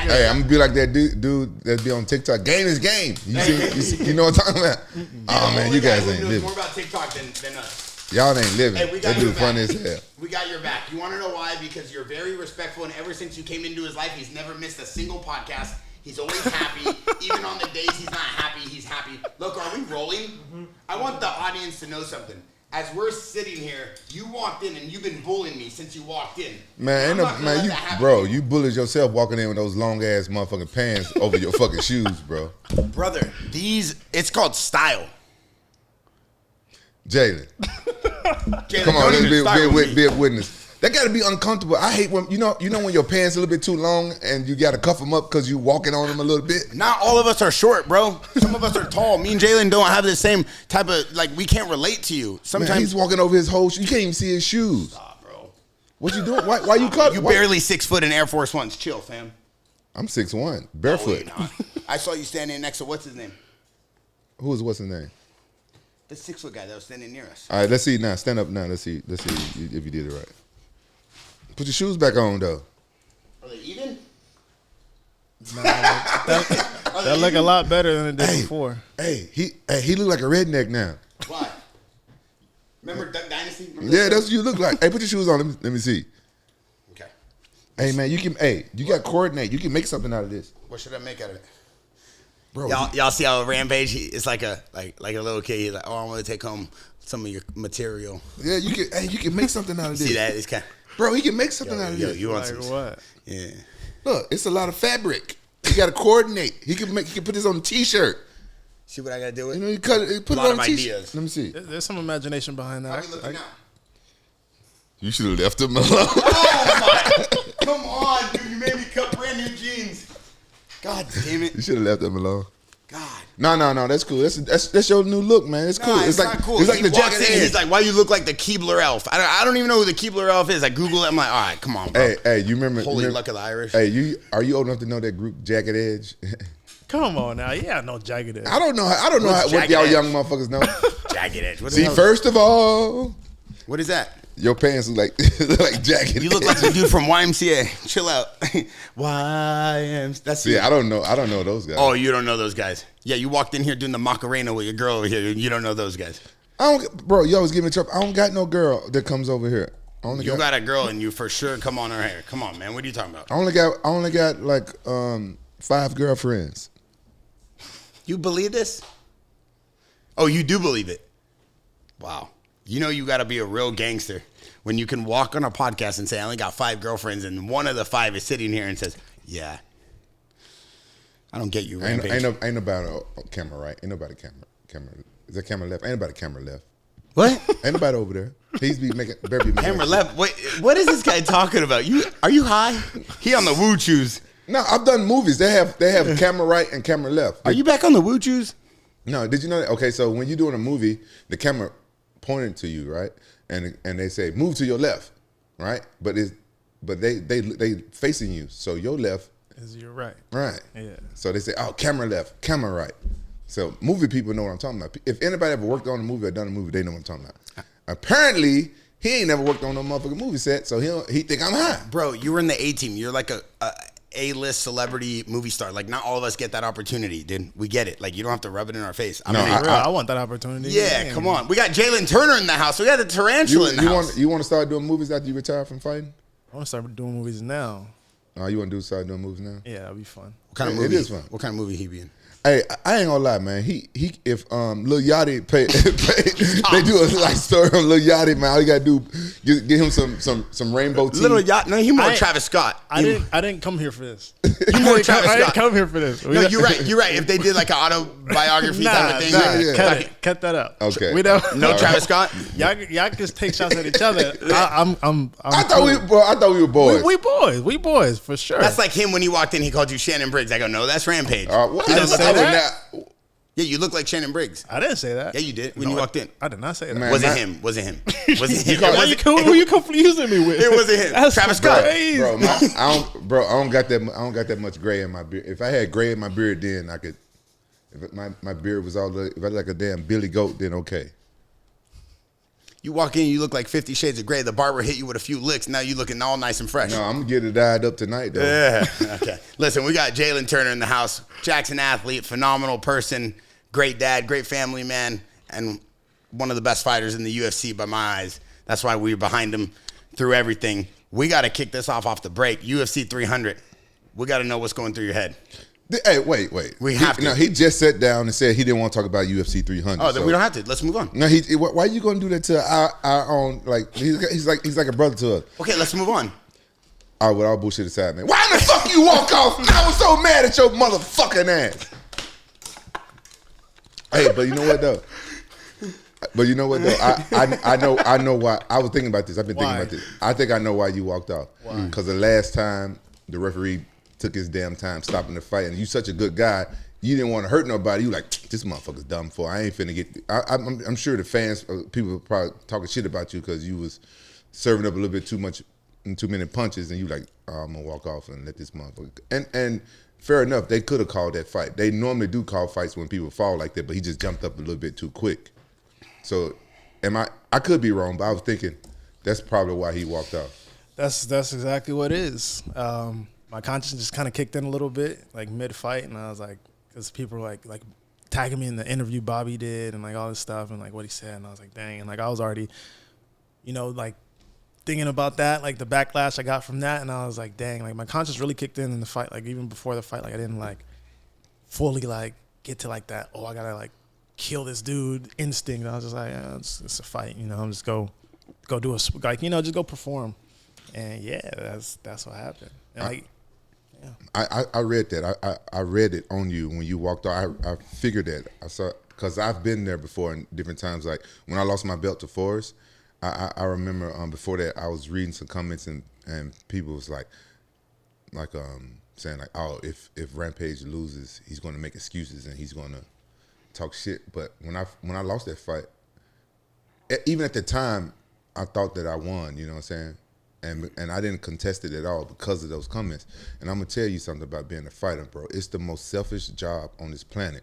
Hey, I'm gonna be like that dude that be on TikTok. Game is game. You know what I'm talking about? Oh man, you guys ain't living. More about TikTok than us. Y'all ain't living. Hey, we got that dude funny as hell. We got your back. You want to know why? Because you're very respectful, and ever since you came into his life, he's never missed a single podcast. He's always happy. Even on the days he's not happy, he's happy. Look, are we rolling? Mm-hmm. I want the audience to know something. As we're sitting here, you walked in and you've been bullying me since you walked in. Man, you bullied yourself walking in with those long ass motherfucking pants over your fucking shoes, bro. Brother, it's called style. Jalen, come on, let's be a witness. That got to be uncomfortable. I hate when you know when your pants a little bit too long and you got to cuff them up because you walking on them a little bit. Not all of us are short, bro. Some of us are tall. Me and Jalen don't have the same type of we can't relate to you. Sometimes man, he's walking over his whole. You can't even see his shoes. Stop, bro. What you doing? Why you cut? You barely 6 foot in Air Force Ones. Chill, fam. I'm 6'1", barefoot. No, I saw you standing next to what's his name? What's his name? The 6 foot guy that was standing near us. All right, let's see now. Stand up now. Let's see if you did it right. Put your shoes back on, though. Are they even? Nah, that look a lot better than it did before. Hey, he look like a redneck now. Why? Remember Duck Dynasty? That's what you look like. Hey, put your shoes on. Let me see. Okay. Hey, man, you got to coordinate. You can make something out of this. What should I make out of it? Bro, y'all see how Rampage? It's like a little kid. He's like, oh, I want to take home some of your material. Yeah, you can make something out of this. See that? It's kind of. Bro, he can make something out of this. You want some? What? Yeah. Look, it's a lot of fabric. You got to coordinate. He can put this on a T-shirt. See what I got to do with? You know, put it on a T-shirt. Let me see. There's some imagination behind that. How are we looking now? You should have left him alone. Oh my! Come on, dude! You made me cut brand new jeans. God damn it! You should have left him alone. God. No, that's cool. That's your new look, man. It's cool. It's like not cool. It's like he the walks jacket. In, he's like, "Why you look like the Keebler elf?" I don't even know who the Keebler elf is. I Google it. I'm like, "All right, come on, bro." Hey, you remember? Holy luck of the Irish. Hey, are you old enough to know that group Jagged Edge? Come on now, yeah, no Jagged Edge. I don't know what y'all young motherfuckers know. Jagged Edge. What See, first of all, what is that? Your pants look like Jagged Edge. You look like the dude from YMCA. Chill out. YMCA. That's I don't know those guys. Oh, you don't know those guys. Yeah, you walked in here doing the Macarena with your girl over here. You don't know those guys. Bro, you always give me trouble. I don't got no girl that comes over here. You got a girl and you for sure come on her hair. Come on, man. What are you talking about? I only got like 5 girlfriends. You believe this? Oh, you do believe it? Wow. You know you got to be a real gangster when you can walk on a podcast and say, I only got 5 girlfriends, and one of the 5 is sitting here and says, yeah. I don't get you, Rampage. Ain't nobody on camera, right? Ain't nobody camera. Is that camera left? Ain't nobody camera left. What? Ain't nobody over there. He's better be making camera left. Wait, what is this guy talking about? Are you high? He on the woo choos. No, I've done movies. They have camera right and camera left. Are you back on the woo choos? No, did you know that? Okay, so when you're doing a movie, the camera pointed to you, right? And they say move to your left, right? But they facing you, so your left is your right. Right. Yeah. So they say, oh, camera left, camera right. So movie people know what I'm talking about. If anybody ever worked on a movie or done a movie, they know what I'm talking about. Apparently, he ain't never worked on no motherfucking movie set, so he think I'm high. Bro, you were in the A-team. You're like A-list celebrity movie star. Like, not all of us get that opportunity, dude. We get it. Like, you don't have to rub it in our face. I want that opportunity. Yeah, come on. We got Jalin Turner in the house. We got the tarantula in the house. You want to start doing movies after you retire from fighting? I want to start doing movies now. Oh, you want to start doing movies now? Yeah, that'd be fun. What kind of movie? It is fun. What kind of movie he be in? Hey, I ain't gonna lie, man. If Lil Yachty they do a like story on Lil Yachty, man. All you gotta do get him some rainbow tea. Little Yachty, no, he more Travis Scott. I didn't come here for this. He more Travis Scott. I didn't come here for this. No, you're right. If they did like an autobiography type of thing, cut that out. Okay. We don't. No Travis Scott. Y'all just take shots at each other. I thought we were boys. We boys for sure. That's like him when he walked in. He called you Shannon Briggs. I go, no, that's Rampage. That? Yeah, you look like Shannon Briggs. I didn't say that. Yeah, you did when you walked in. I did not say that. Man, Was it him? Was it him? Who you confusing me with? It wasn't him. That's Travis Scott. Bro, I don't got that much gray in my beard. If I had gray in my beard, then I could. If my beard was if I like a damn Billy Goat, then okay. You walk in, you look like 50 Shades of Grey. The barber hit you with a few licks. Now you looking all nice and fresh. No, I'm gonna get it dyed up tonight though. Yeah. Okay. Listen, we got Jalin Turner in the house. JAXXON athlete, phenomenal person, great dad, great family man, and one of the best fighters in the UFC by my eyes. That's why we were behind him through everything. We got to kick this off the break. UFC 300. We got to know what's going through your head. Hey, wait. We have to. No, he just sat down and said he didn't want to talk about UFC 300. Oh, then we don't have to. Let's move on. No, why are you going to do that to our own? Like he's like a brother to us. Okay, let's move on. All right, with all bullshit aside, man. Why the fuck you walk off? I was so mad at your motherfucking ass. Hey, but you know what though? I know why. I was thinking about this. I've been thinking about this. I think I know why you walked off. Why? Because the last time the referee took his damn time stopping the fight, and you such a good guy, you didn't want to hurt nobody. You like, this motherfucker's dumb for. I ain't finna get. I'm sure the fans, people were probably talking shit about you because you was serving up a little bit too much, too many punches, and you like, oh, I'm gonna walk off and let this motherfucker. And fair enough, they could have called that fight. They normally do call fights when people fall like that, but he just jumped up a little bit too quick. So, I could be wrong, but I was thinking that's probably why he walked off. That's exactly what it is. My conscience just kind of kicked in a little bit, like mid-fight, and I was like, because people were like tagging me in the interview Bobby did and like all this stuff and like what he said, and I was like, dang, and like I was already, like thinking about that, like the backlash I got from that, and I was like, dang, like my conscience really kicked in the fight, like even before the fight, like I didn't like fully like get to like that, oh, I gotta like kill this dude instinct. I was just like, yeah, it's a fight, I'm just go do a like just go perform, and yeah, that's what happened. And like, yeah. I read that. I read it on you when you walked off. I figured that. I saw because I've been there before in different times. Like when I lost my belt to Forrest, I remember before that I was reading some comments and people was like saying like, oh, if Rampage loses, he's going to make excuses and he's going to talk shit. But when I lost that fight, even at the time, I thought that I won. You know what I'm saying? And I didn't contest it at all because of those comments. And I'm gonna tell you something about being a fighter, bro. It's the most selfish job on this planet.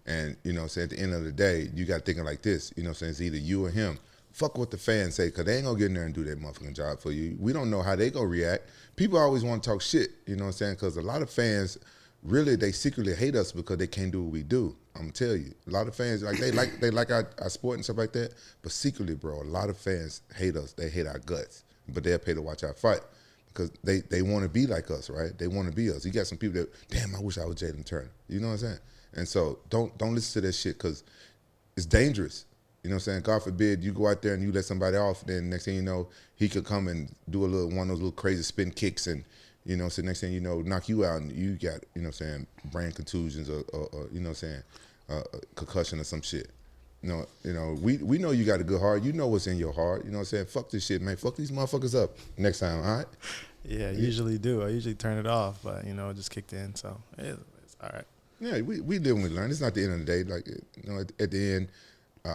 And you know what I'm saying, at the end of the day, you got thinking like this, you know what I'm saying, it's either you or him. Fuck what the fans say, because they ain't gonna get in there and do that motherfucking job for you. We don't know how they gonna react. People always want to talk shit, you know what I'm saying, because a lot of fans, really, they secretly hate us because they can't do what we do. I'm gonna tell you, a lot of fans they like our sport and stuff like that, but secretly, bro, a lot of fans hate us. They hate our guts, but they'll pay to watch our fight because they want to be like us, right? They want to be us. You got some people that, damn, I wish I was Jalin Turner. You know what I'm saying? And so don't listen to that shit because it's dangerous. You know what I'm saying? God forbid you go out there and you let somebody off, then next thing you know, he could come and do one of those little crazy spin kicks and, you know, so next thing you know, knock you out and you got, you know what I'm saying, brain contusions or you know what I'm saying, concussion or some shit. You know, we know you got a good heart. You know what's in your heart. You know what I'm saying? Fuck this shit, man. Fuck these motherfuckers up next time, all right? Yeah, I usually do. I usually turn it off, but, it just kicked in, so it's all right. Yeah, we live and we learn. It's not the end of the day. Like, you know, at the end,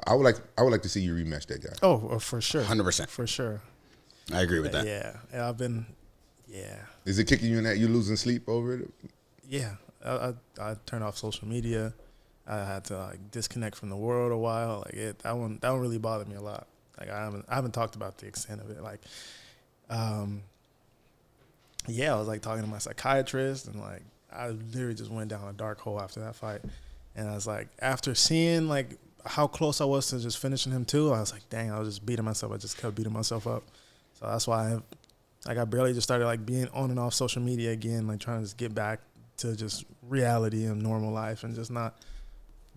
I would like to see you rematch that guy. Oh, for sure. 100%. For sure. I agree with that. Yeah, I've been, yeah. Is it kicking you in that you losing sleep over it? Yeah, I turned off social media. I had to like disconnect from the world a while. Like that one really bothered me a lot. Like I haven't talked about the extent of it. Like, yeah, I was like talking to my psychiatrist and like I literally just went down a dark hole after that fight. And I was like, after seeing like how close I was to just finishing him too, I was like, dang, I was just beating myself. I just kept beating myself up. So that's why I barely just started like being on and off social media again, like trying to just get back to just reality and normal life and just not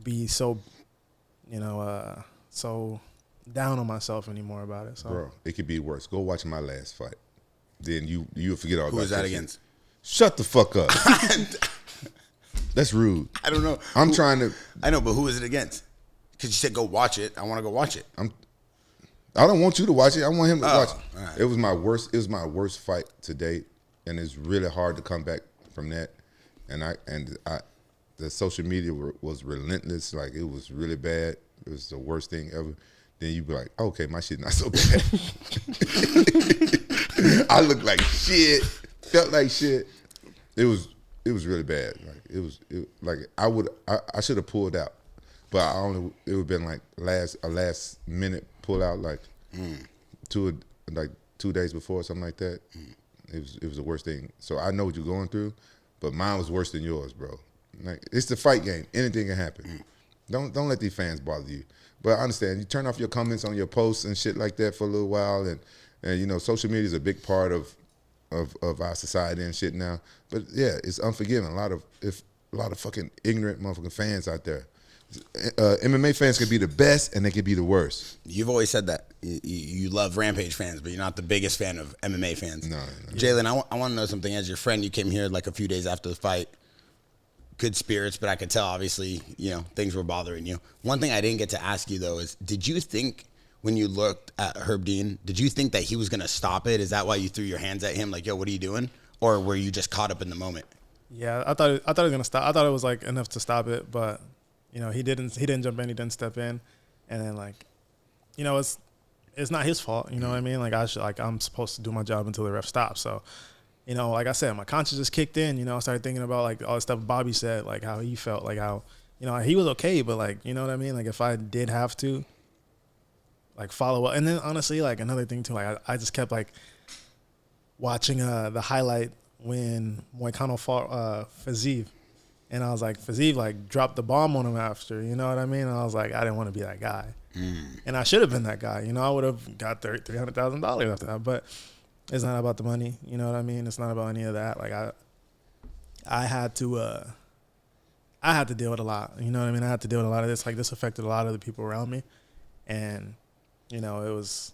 be so, so down on myself anymore about it. So, bro, it could be worse. Go watch my last fight. Then you'll forget all about it. Who was that against? Shut the fuck up. That's rude. I don't know. I'm trying to. I know, but who is it against? Because you said go watch it. I want to go watch it. I don't want you to watch it. I want him to watch it. Right. It was my worst fight to date, and it's really hard to come back from that. And the social media was relentless. Like, it was really bad. It was the worst thing ever. Then you be like, okay, my shit not so bad. I looked like shit, felt like shit. It was really bad. Like I should have pulled out, but it would have been like a last minute pull out. Like, Like 2 days before, something like that. It was the worst thing. So I know what you're going through, but mine was worse than yours, bro. Like, it's the fight game. Anything can happen. Don't let these fans bother you. But I understand. You turn off your comments on your posts and shit like that for a little while, and you know, social media is a big part of our society and shit now. But yeah, it's unforgiving. A lot of fucking ignorant motherfucking fans out there. MMA fans can be the best and they can be the worst. You've always said that. You love Rampage fans, but you're not the biggest fan of MMA fans. No. Jalin, I want to know something. As your friend, you came here like a few days after the fight. Good spirits, but I could tell, obviously, you know, things were bothering you. One thing I didn't get to ask you, though, is did you think when you looked at Herb Dean, did you think that he was going to stop it? Is that why you threw your hands at him like, yo, what are you doing? Or were you just caught up in the moment? Yeah, I thought it was going to stop. I thought it was like enough to stop it, but you know, he didn't jump in, he didn't step in. And then, like, you know, it's not his fault, you know what I mean? Like, I'm supposed to do my job until the ref stops. So, you know, like I said, my conscience just kicked in, you know. I started thinking about, like, all the stuff Bobby said, like, how he felt, like, how, you know, he was okay, but, like, you know what I mean? Like, if I did have to, like, follow up. And then, honestly, like, another thing, too, like, I just kept, like, watching the highlight when Moicano fought Fiziev. And I was like, Fiziev, like, dropped the bomb on him after, you know what I mean? And I was like, I didn't want to be that guy. And I should have been that guy. You know, I would have got $300,000 after that. But it's not about the money. You know what I mean? It's not about any of that. Like, I had to deal with a lot. You know what I mean? I had to deal with a lot of this. Like, this affected a lot of the people around me. And, you know, it was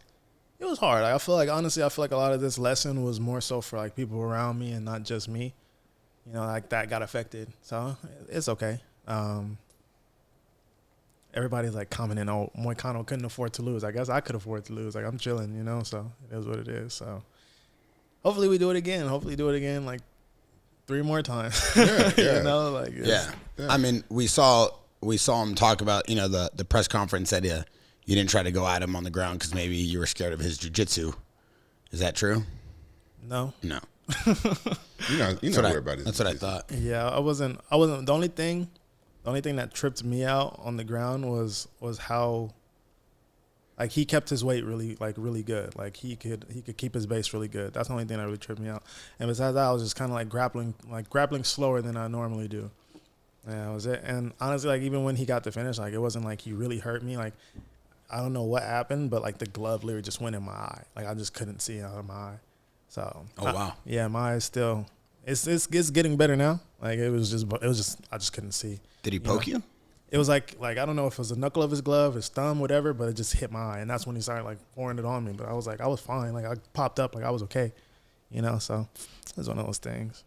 hard. Like, honestly, I feel like a lot of this lesson was more so for, like, people around me and not just me. You know, like, that got affected. So it's okay. Everybody's, like, commenting, oh, Moicano couldn't afford to lose. I guess I could afford to lose. Like, I'm chilling, you know, so it is what it is. So hopefully we do it again. Like, 3 more times. Yeah. You know, like, yeah. I mean, we saw him talk about, you know, the press conference said you didn't try to go at him on the ground because maybe you were scared of his jiu-jitsu. Is that true? No. You're not worried about it. That's what I thought. Yeah, I wasn't. The only thing that tripped me out on the ground was how, like, he kept his weight really good. Like, he could keep his base really good. That's the only thing that really tripped me out. And besides that, I was just kind of like grappling slower than I normally do. And that was it. And honestly, like, even when he got the finish, like, it wasn't like he really hurt me. Like, I don't know what happened, but, like, the glove literally just went in my eye. Like, I just couldn't see it out of my eye. So, wow. Yeah, my eye's still, it's getting better now. Like, it was just I just couldn't see. Did he poke you? It was like I don't know if it was the knuckle of his glove, his thumb, whatever, but it just hit my eye, and that's when he started, like, pouring it on me. But I was fine. Like, I popped up, like, I was okay, you know. So it was one of those things.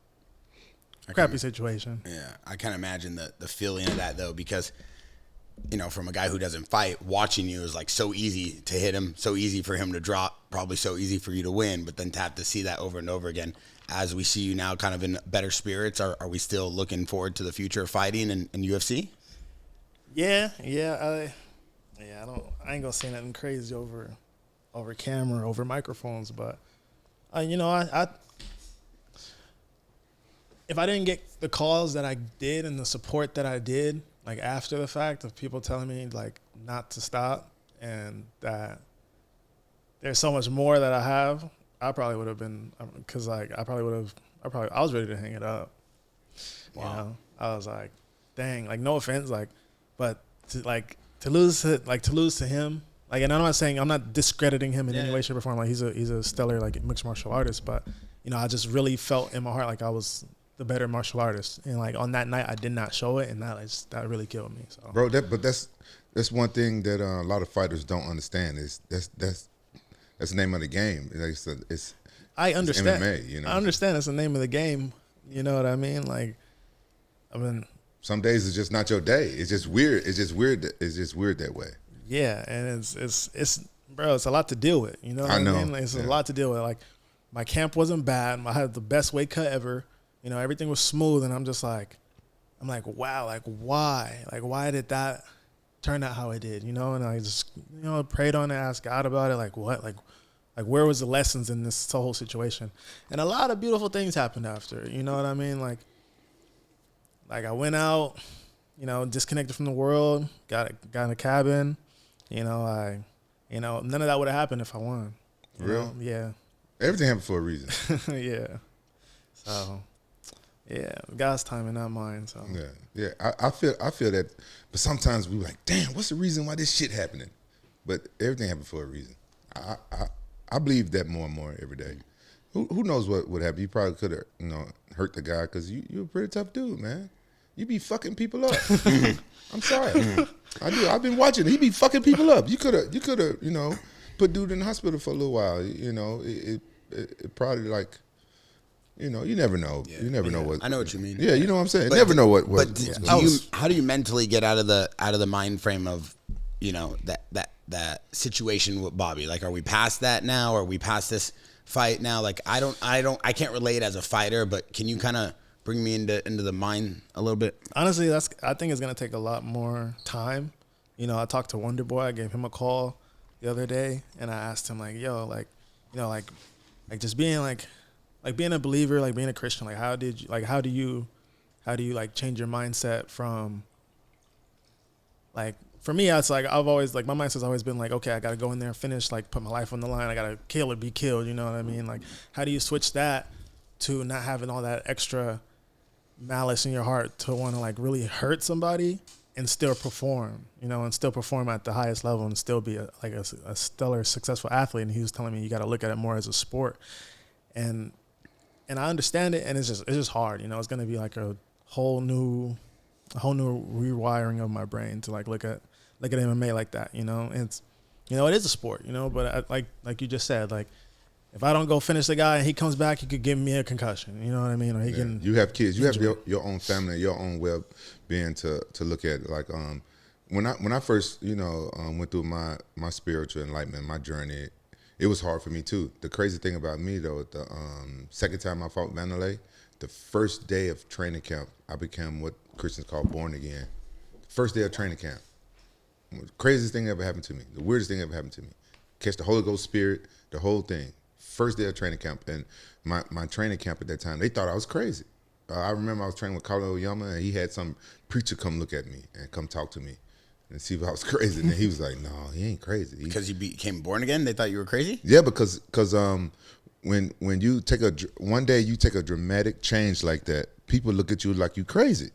Crappy situation. Yeah, I can't imagine the feeling of that, though, because, you know, from a guy who doesn't fight, watching you is, like, so easy to hit him, so easy for him to drop, probably so easy for you to win, but then to have to see that over and over again. As we see you now kind of in better spirits, are we still looking forward to the future of fighting in UFC? Yeah. I ain't gonna say nothing crazy over camera, over microphones, but you know, I if I didn't get the calls that I did and the support that I did, like, after the fact, of people telling me, like, not to stop and that there's so much more that I have, I probably would have been, because, like, I was ready to hang it up. Wow. You know, I was like, dang, like, no offense, like, but to lose to him, like, and I'm not discrediting him in any way, shape, or form. Like, he's a stellar, like, mixed martial artist, but, you know, I just really felt in my heart like I was the better martial artist, and, like, on that night I did not show it, and that really killed me. So, bro, that's one thing that a lot of fighters don't understand is that's the name of the game. I understand. It's MMA, you know. I understand it's the name of the game. You know what I mean? Like, I mean, some days it's just not your day. It's just weird. It's just weird that way. Yeah, and it's bro, it's a lot to deal with. You know what I mean? Like, it's a lot to deal with. Like, my camp wasn't bad. I had the best weight cut ever. You know, everything was smooth, and I'm like, wow, like, why? Like, why did that turn out how it did? You know, and I just, you know, prayed on it, asked God about it, like, what? Like, where was the lessons in this whole situation? And a lot of beautiful things happened after, you know what I mean? Like I went out, you know, disconnected from the world, got in a cabin, you know, You know, none of that would have happened if I won. For real? Know? Yeah. Everything happened for a reason. Yeah. So, yeah, God's timing, not mine. So. Yeah. I feel that, but sometimes we like, damn, what's the reason why this shit happening? But everything happened for a reason. I believe that more and more every day. Who knows what would happen? You probably could have, hurt the guy because you're a pretty tough dude, man. You be fucking people up. I'm sorry. I do. I've been watching. He be fucking people up. You could have, put dude in the hospital for a little while. It probably like, you never know. Yeah. You never know what. I know what you mean. Yeah, you know what I'm saying. But, never know what. How do you mentally get out of the mind frame of, that situation with Bobby? Like, are we past that now? Are we past this fight now? Like, I can't relate as a fighter, but can you kind of bring me into the mind a little bit? Honestly, I think it's gonna take a lot more time. I talked to Wonderboy. I gave him a call the other day, and I asked him like, "Yo, like, just being like being a believer, like being a Christian, like how do you like change your mindset from like." For me, it's like I've always like my mindset's always been like, okay, I gotta go in there and finish, like put my life on the line. I gotta kill or be killed. You know what I mean? Like, how do you switch that to not having all that extra malice in your heart to want to like really hurt somebody and still perform? And still perform at the highest level and still be a stellar, successful athlete. And he was telling me you got to look at it more as a sport, and I understand it, and it's just hard. It's gonna be like a whole new rewiring of my brain to like look at MMA like that, It's, it is a sport, but like you just said, like if I don't go finish the guy and he comes back, he could give me a concussion, you know what I mean? Or he can. You have kids, you have your own family, your own well-being to look at. Like when I first went through my spiritual enlightenment, my journey, it was hard for me too. The crazy thing about me though, the second time I fought Vanderlei, the first day of training camp, I became what Christians call born again. First day of training camp. The craziest thing ever happened to me. The weirdest thing ever happened to me. Catch the Holy Ghost Spirit, the whole thing. First day of training camp. And my training camp at that time, they thought I was crazy. I remember I was training with Carlo Yama, and he had some preacher come look at me and come talk to me and see if I was crazy. And then he was like, no, he ain't crazy. Because you became born again? They thought you were crazy? Yeah, because when you one day you take a dramatic change like that, people look at you like you crazy.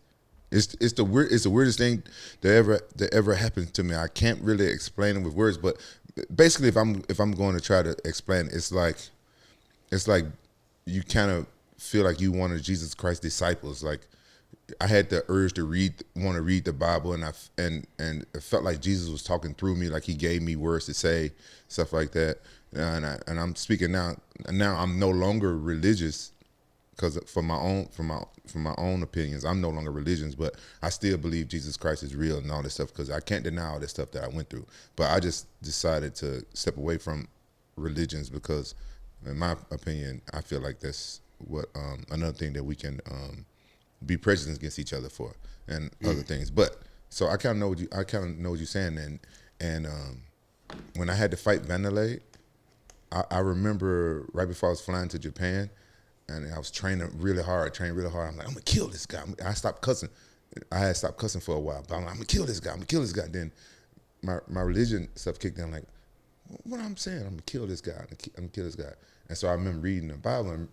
It's the weirdest thing that ever happened to me. I can't really explain it with words, but basically, if I'm going to try to explain it, it's like you kind of feel like you one of Jesus Christ's disciples. Like I had the urge to want to read the Bible, and it felt like Jesus was talking through me, like he gave me words to say, stuff like that. And I'm speaking now. Now I'm no longer religious. Because for my own opinions, I'm no longer religious, but I still believe Jesus Christ is real and all this stuff, because I can't deny all this stuff that I went through. But I just decided to step away from religions because, in my opinion, I feel like that's what another thing that we can be prejudiced against each other for and other things. But so I kind of know what you're saying, and when I had to fight Vanderlei, I remember right before I was flying to Japan. And I was training really hard. I'm like, I'm gonna kill this guy. I stopped cussing. I had stopped cussing for a while, but I'm like, I'm gonna kill this guy. Then my religion stuff kicked in. I'm like, what I'm saying? I'm gonna kill this guy. I'm gonna kill this guy. And so I remember reading the Bible and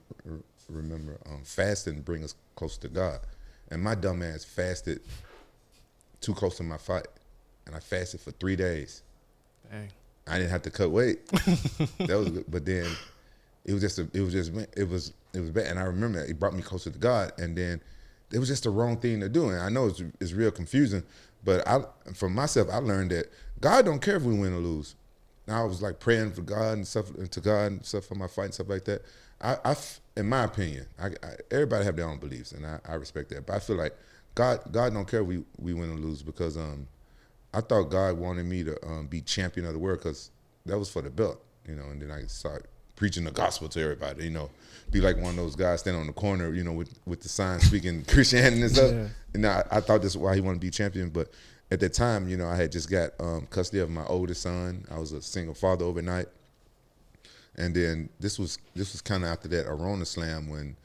remember fasting bring us close to God. And my dumb ass fasted too close to my fight, and I fasted for 3 days. Dang. I didn't have to cut weight. That was good. But then it was bad. And I remember it brought me closer to God. And then it was just the wrong thing to do. And I know it's real confusing, but for myself, I learned that God don't care if we win or lose. Now I was like praying for God and stuff, and to God and stuff for my fight and stuff like that. I in my opinion, everybody have their own beliefs, and I respect that. But I feel like God don't care if we win or lose, because I thought God wanted me to be champion of the world, because that was for the belt, and then I could start preaching the gospel to everybody, be like one of those guys standing on the corner, with the sign speaking Christianity and stuff. Yeah. And I thought this is why he wanted to be champion. But at that time, I had just got custody of my oldest son. I was a single father overnight. And then this was kind of after that Arona Slam when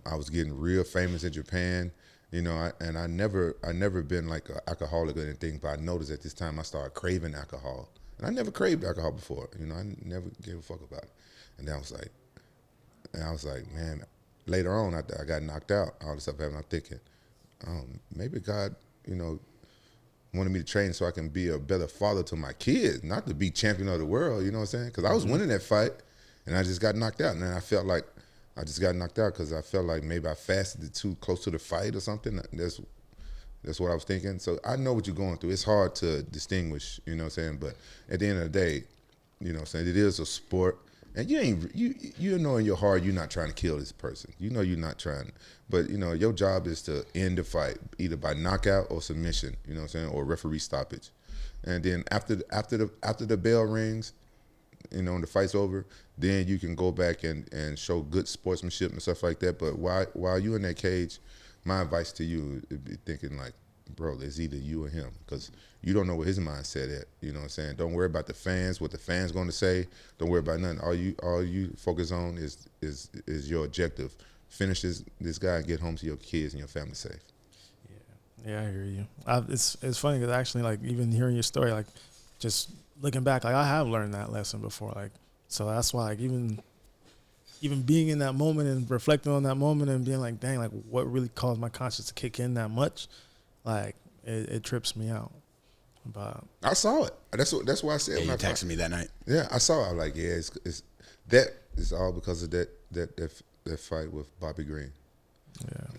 I was getting real famous in Japan, and I never been like an alcoholic or anything, but I noticed at this time I started craving alcohol. And I never craved alcohol before. You know, I never gave a fuck about it. And then I was like, man, later on after I got knocked out, all this stuff happened, I'm thinking, maybe God, you know, wanted me to train so I can be a better father to my kids, not to be champion of the world, you know what I'm saying? Because I was winning that fight, and I just got knocked out. And then I felt like I just got knocked out because I felt like maybe I fasted it too close to the fight or something. That's what I was thinking. So I know what you're going through. It's hard to distinguish, you know what I'm saying? But at the end of the day, you know what I'm saying, it is a sport. And you know in your heart you're not trying to kill this person. You know you're not trying. But, you know, your job is to end the fight, either by knockout or submission, you know what I'm saying, or referee stoppage. And then after the bell rings, you know, and the fight's over, then you can go back and show good sportsmanship and stuff like that. But while you're in that cage, my advice to you is be thinking like, bro, it's either you or him, because you don't know what his mindset at. You know what I'm saying? Don't worry about the fans, what the fans going to say. Don't worry about nothing. All you focus on is your objective. Finish this guy and get home to your kids and your family safe. Yeah, I hear you. It's funny because actually, like, even hearing your story, like, just looking back, like, I have learned that lesson before. Like, so that's why, like, even being in that moment and reflecting on that moment and being like, dang, like, what really caused my conscience to kick in that much, like, it trips me out. But I saw it. That's why I said. Yeah, you texted me that night. Yeah, I saw it. I was like, yeah, it's that is all because of that fight with Bobby Green.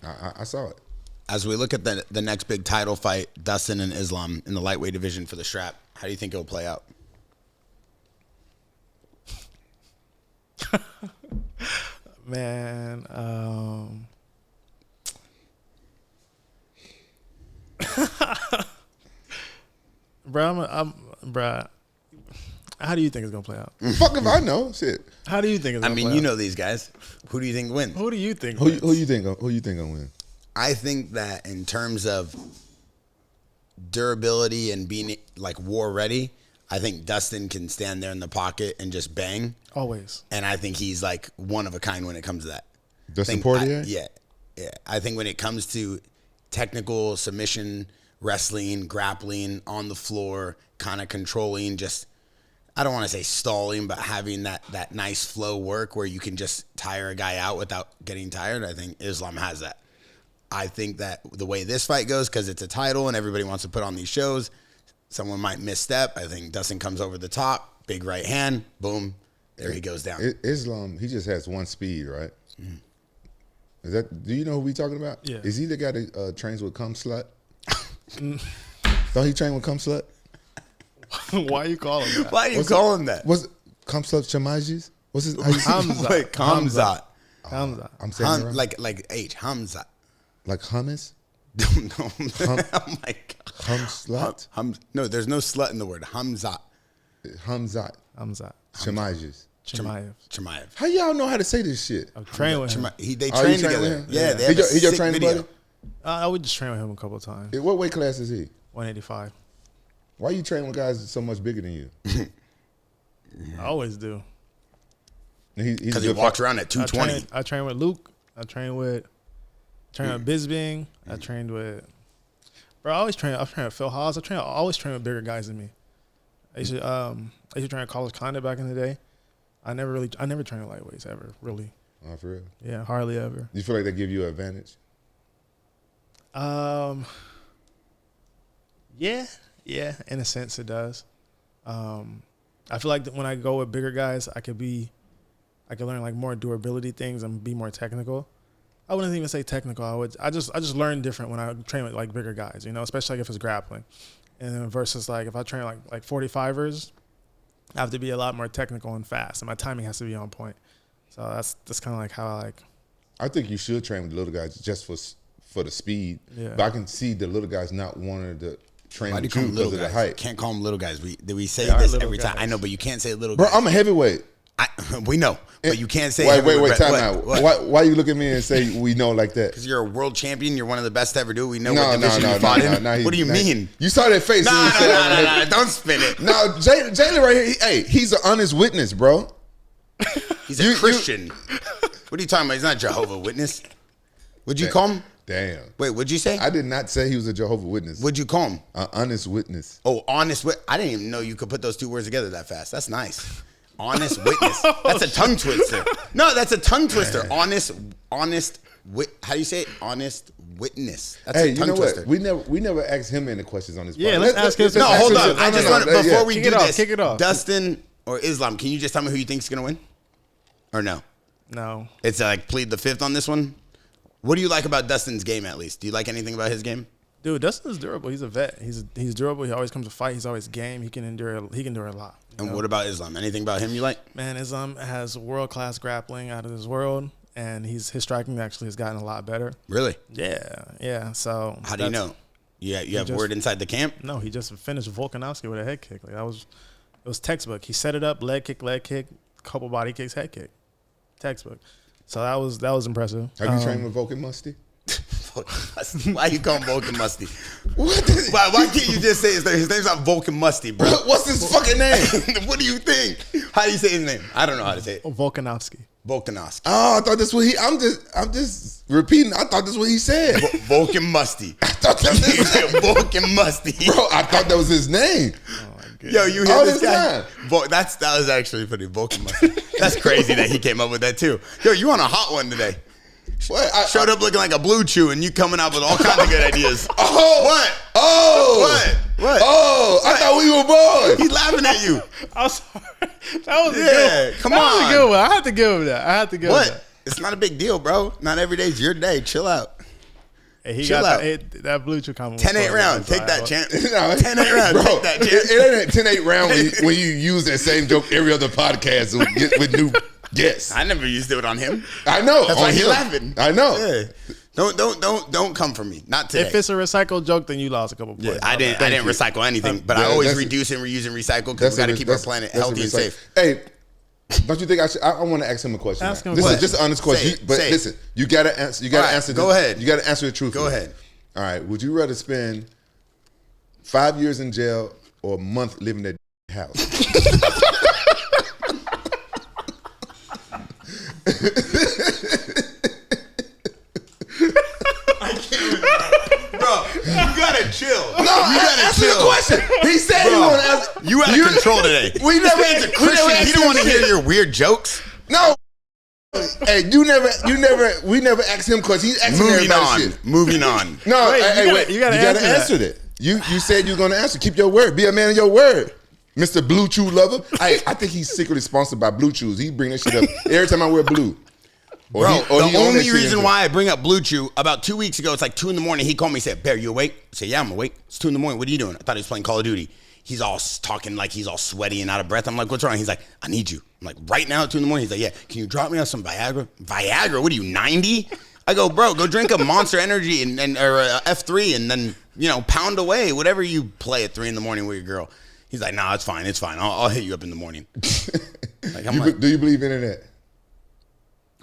Yeah, I saw it. As we look at the next big title fight, Dustin and Islam in the lightweight division for the strap, how do you think it'll play out? Man, bruh, how do you think it's gonna play out? Fuck if I know. Shit. How do you think it's gonna play out? I mean, you know these guys. Who do you think wins? Who do you think wins? Who you think gonna win? I think that in terms of durability and being like war ready, I think Dustin can stand there in the pocket and just bang. Always. And I think he's like one of a kind when it comes to that. Dustin Poirier? Yeah. I think when it comes to technical submission, wrestling, grappling, on the floor, kind of controlling, just, I don't want to say stalling, but having that nice flow work where you can just tire a guy out without getting tired, I think Islam has that. I think that the way this fight goes, because it's a title and everybody wants to put on these shows, someone might misstep. I think Dustin comes over the top, big right hand, boom, there he goes down. Islam, he just has one speed, right? Mm. Do you know who we talking about? Yeah. Is he the guy that trains with Cum Slut? Don't he train with Cum Slut? Why you call him that? Why you call him that? Was it Cum Slut Chamajis? What's his? Hamzat. Hamzat. I'm saying it right. Like H. Hamzat. Like hummus? No. Oh my God. Slut? No, there's no slut in the word. Hamzat. Hamzat. Chamajis. Chimaev. How y'all know how to say this shit? I'm training with him. They train together. Yeah, they have he your training buddy? I would just train with him a couple of times. What weight class is he? 185. Why you training with guys so much bigger than you? I always do. Because he walks around at 220. I train with Luke. I train with Bisbing. I trained with. Bro, I always train. I train with Phil Haas. I always train with bigger guys than me. I used to train at College Condit back in the day. I never trained with lightweights ever, really. Oh, for real? Yeah, hardly ever. You feel like they give you an advantage? Yeah, in a sense it does. I feel like that when I go with bigger guys, I could learn like more durability things and be more technical. I wouldn't even say technical. I just learn different when I train with like bigger guys, you know, especially like if it's grappling. And then versus like if I train like 45ers, I have to be a lot more technical and fast, and my timing has to be on point. So that's kind of like how I like. I think you should train with the little guys just for the speed. Yeah. But I can see the little guys not wanting to train with you because of the height. Can't call them little guys. We say this every time. I know, but you can't say little guys. Bro, I'm a heavyweight. We know, but you can't say. Wait, time out. Why you look at me and say we know like that? Because you're a world champion. You're one of the best to ever do it. We know what division you fought in. What do you mean? You saw that face. No, don't spin it. No, Jalin right here. He's an honest witness, bro. He's a Christian. What are you talking about? He's not Jehovah's Witness. What'd you call him? Damn. Wait, what'd you say? I did not say he was a Jehovah's Witness. What'd you call him? An honest witness. Oh, honest witness. I didn't even know you could put those two words together that fast. That's nice. Honest witness. That's a tongue twister. No, that's a tongue twister. How do you say it? Honest witness. That's Hey, a tongue you know twister. what? We never asked him any questions on this. Yeah, podcast. let's ask him. No, hold on. I just want before we Kick do it off, this. kick it off. Dustin or Islam, can you just tell me who you think is gonna win? Or no? No. It's like plead the fifth on this one. What do you like about Dustin's game? At least, do you like anything about his game? Dude, Dustin's durable. He's a vet. He's durable. He always comes to fight. He's always game. He can endure a lot. And what about Islam? Anything about him you like? Man, Islam has world-class grappling out of this world, and his striking actually has gotten a lot better. Really? Yeah. So How do you know? You have word inside the camp? No, he just finished Volkanovski with a head kick. Like it was textbook. He set it up, leg kick, couple body kicks, head kick, textbook. So that was impressive. Have you trained with Vulcan Musty? Why you call him Vulcan Musty? Why can't you just say his name? His name's not Vulcan Musty, bro. What's his fucking name? What do you think? How do you say his name? I don't know how to say it. Volkanovski. Volkanovski. Oh, I thought that's what he. I'm just repeating. I thought that's what he said. Vulcan Musty. I thought that was his name. Vulcan Musty. Bro, I thought that was his name. Yo, you hear All this this guy? time. That was actually pretty Vulcan Musty. That's crazy that he came up with that too. Yo, you on a hot one today? What? Showed up looking like a blue chew, and you coming out with all kinds of good ideas. Oh, What? Oh, What? Oh, I thought we were boys. He's laughing at you. I'm sorry. That was a good. Come That on. was a good one. I had to give him that. What? It's not a big deal, bro. Not every day's your day. Chill out. Hey, he Chill got out. that blue chew comment. 10-8 round. Take that, champ. No, 10-8 round. bro, Take that, champ. It ain't 10-8 round when you use that same joke every other podcast with new guests. I never used it on him. I know. That's why he's laughing. I know. Yeah. Don't come for me. Not today. If it's a recycled joke, then you lost a couple points. Yeah, I didn't recycle anything, but I always reduce and reuse and recycle because we got to keep our planet healthy and safe. Hey, don't you think I should? I want to ask him a question. Ask him This what? is just an honest question. But listen, you gotta answer. You gotta answer. Go ahead. You gotta answer the truth. Go ahead. All right. Would you rather spend 5 years in jail or a month living at house? Bro, you gotta chill. No, you gotta answer the question. He said he want to answer. You out of control today. We never. This man's a Christian. He don't want to hear your weird jokes. No. Hey, we never asked him questions. He's asking everybody shit. Moving on. No, Wait, you you gotta gotta answer that. You said you're gonna answer. Keep your word. Be a man of your word, Mr. Blue Chew lover. I think he's secretly sponsored by Blue Chews. He bring that shit up every time I wear blue. Bro, the only reason why I bring up Blue Chew, about 2 weeks ago, it's like 2 a.m. He called me and said, Bear, you awake? I said, yeah, I'm awake. It's 2 a.m. What are you doing? I thought he was playing Call of Duty. He's all talking like he's all sweaty and out of breath. I'm like, what's wrong? He's like, I need you. I'm like, right now at 2 a.m. He's like, yeah, can you drop me off some Viagra? Viagra? What are you, 90? I go, bro, go drink a Monster Energy or a F3 and then, pound away, whatever you play at 3 a.m. with your girl. He's like, nah, it's fine. I'll hit you up in the morning. Do you believe in that?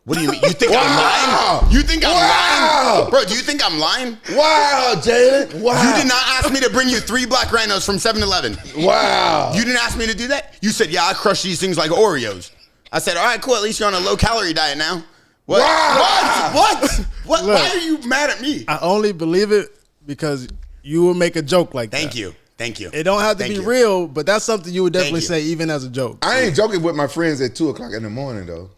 What do you mean? You think I'm lying? You think I'm lying? Bro, do you think I'm lying? Wow, Jalin. Wow. You did not ask me to bring you 3 black rhinos from 7-Eleven. Wow. You didn't ask me to do that? You said, yeah, I crush these things like Oreos. I said, all right, cool. At least you're on a low-calorie diet now. What? Wow. What? Look, why are you mad at me? I only believe it because you will make a joke like that. Thank you. It don't have to be real, but that's something you would definitely say even as a joke. I ain't joking with my friends at 2 o'clock in the morning, though.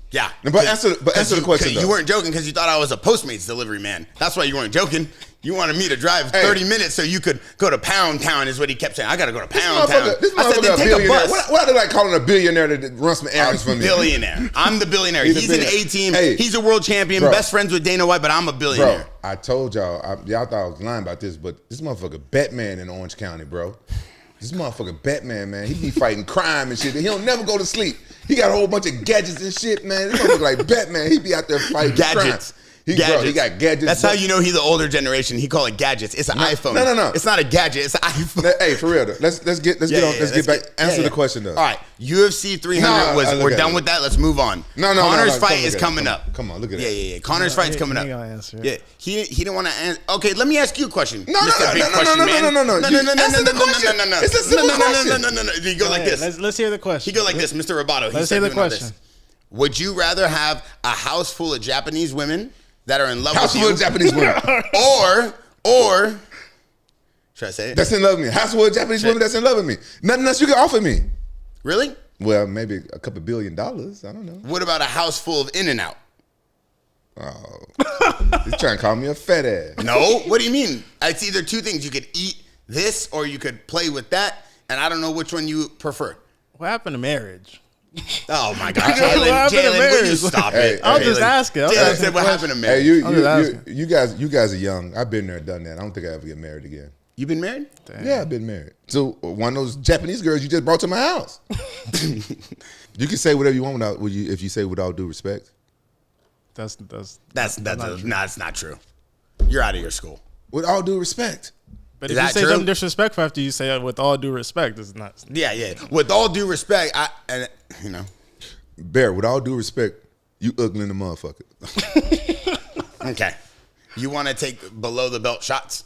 Yeah. But answer the question, though. You weren't joking because you thought I was a Postmates delivery man. That's why you weren't joking. You wanted me to drive 30 minutes so you could go to Pound Town is what he kept saying. I got to go to Pound Town. This I said, motherfucker then a take a billionaire. bus. Why do they call him a billionaire that runs some errands for me? Billionaire. I'm the billionaire. He's an A-team. Hey, He's a world champion. bro, Best friends with Dana White, but I'm a billionaire. Bro, I told y'all thought I was lying about this, but this motherfucker Batman in Orange County, bro. This motherfucker Batman, man. He be fighting crime and shit. He don't never go to sleep. He got a whole bunch of gadgets and shit, man. This motherfucker like Batman. He be out there fighting Gadgets. crime. Bro, he got gadgets. That's how you know he's the older generation. He call it gadgets. It's an iPhone. No. It's not a gadget. It's an iPhone. Hey, for real though. Let's get back. Answer the question though. All right, UFC 300 we're done with that. Let's move on. No. Connor's fight is coming up. Come on, look at that. Yeah. Connor's fight's coming up. He gonna answer. Yeah, he didn't want to answer. Okay, let me ask you a question. No. Answer the question. It's a simple question. No. You go like this. Let's hear the question. He go like this, Mr. Roboto. Let's hear the question. Would you rather have a house full of Japanese women that are in love House with full you. of Japanese women. Or, should I say it? That's in love with me. House full of Japanese women that's in love with me. Nothing else you can offer me. Really? Well, maybe a couple $1 billion. I don't know. What about a house full of In-N-Out? Oh, he's trying to call me a fat ass. No. What do you mean? It's either two things. You could eat this or you could play with that, and I don't know which one you prefer. What happened to marriage? Oh my God, What happened to Jalen, will you marriage? stop Hey, it? I'm just asking. Jalen said, "What happened to Hey, marriage?" you guys are young. I've been there, done that. I don't think I ever get married again. You been married? Damn. Yeah, I've been married. So one of those Japanese girls you just brought to my house. You can say whatever you want without, if you say with all due respect. That's not true. You're out of your school. With all due respect. But Is if you that say true? something disrespectful after you say it with all due respect, it's not. Yeah. With all due respect, Bear, with all due respect, you ugly in the motherfucker. Okay. You want to take below the belt shots?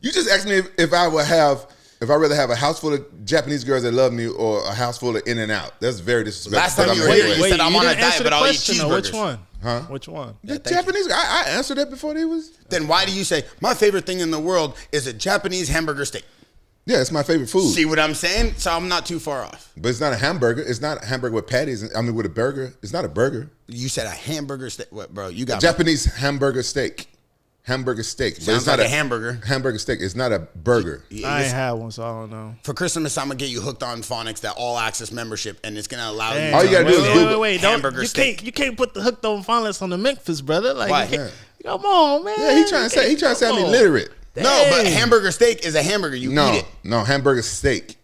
You just asked me if I'd rather have a house full of Japanese girls that love me or a house full of In-N-Out. That's very disrespectful. Last time but you I'm were gonna here, do you it. said I'm on a didn't diet, answer but the I'll eat question, though. cheeseburgers. Which one? Huh? Which one? The Yeah, thank Japanese, I answered that before they was. Then why do you say my favorite thing in the world is a Japanese hamburger steak? Yeah, it's my favorite food. See what I'm saying? So I'm not too far off. But it's not a hamburger. It's not a hamburger with patties. I mean, with a burger. It's not a burger. You said a hamburger steak. What, bro? You got Japanese hamburger steak. Hamburger steak. But Sounds it's not like a hamburger. Hamburger steak. It's not a burger. I ain't had one, so I don't know. For Christmas, I'm gonna get you hooked on Phonics, that all access membership, and it's gonna allow Damn. you. All you gotta do is Google Wait. hamburger You steak. can't put the hooked on phonics on the Memphis, brother. Like, Why? you can't- come on, man. Yeah, he trying to say I'm Come on. illiterate. No, but Dang. hamburger steak is a hamburger. You eat it. No, hamburger steak.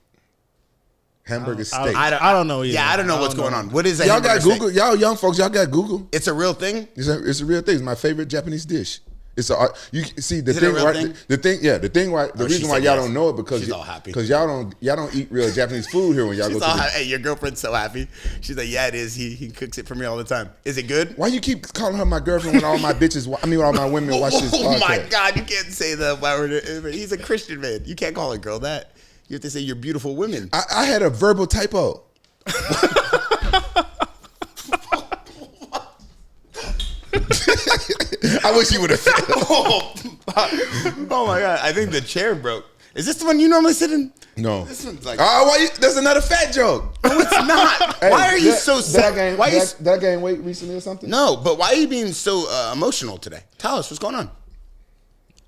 Hamburger steak. I don't know either. Yeah, I don't know what's going on. What is a Y'all hamburger got steak? Google. Y'all young folks, y'all got Google. It's a real thing. It's a real thing. It's my favorite Japanese dish. It's a you see the Is it a thing real right thing? the thing why the Oh, she reason why said y'all yes. don't know it because She's all happy. y'all don't eat real Japanese food here when y'all She's go all to hey, your girlfriend's so happy. She's like, yeah, it is. He cooks it for me all the time. Is it good? Why you keep calling her my girlfriend when all my bitches all my women watch this Oh my podcast? God, you can't say that. He's a Christian man. You can't call a girl that. You have to say you're beautiful women. I had a verbal typo. I wish you would have said Oh my God, I think the chair broke. Is this the one you normally sit in? no. This one's like, Oh, why you? That's another fat joke. no, it's not. Hey, Why are you did- so did I sad? gain- Why are you? did I gain weight recently or something? No, but why are you being so emotional today? Tell us what's going on.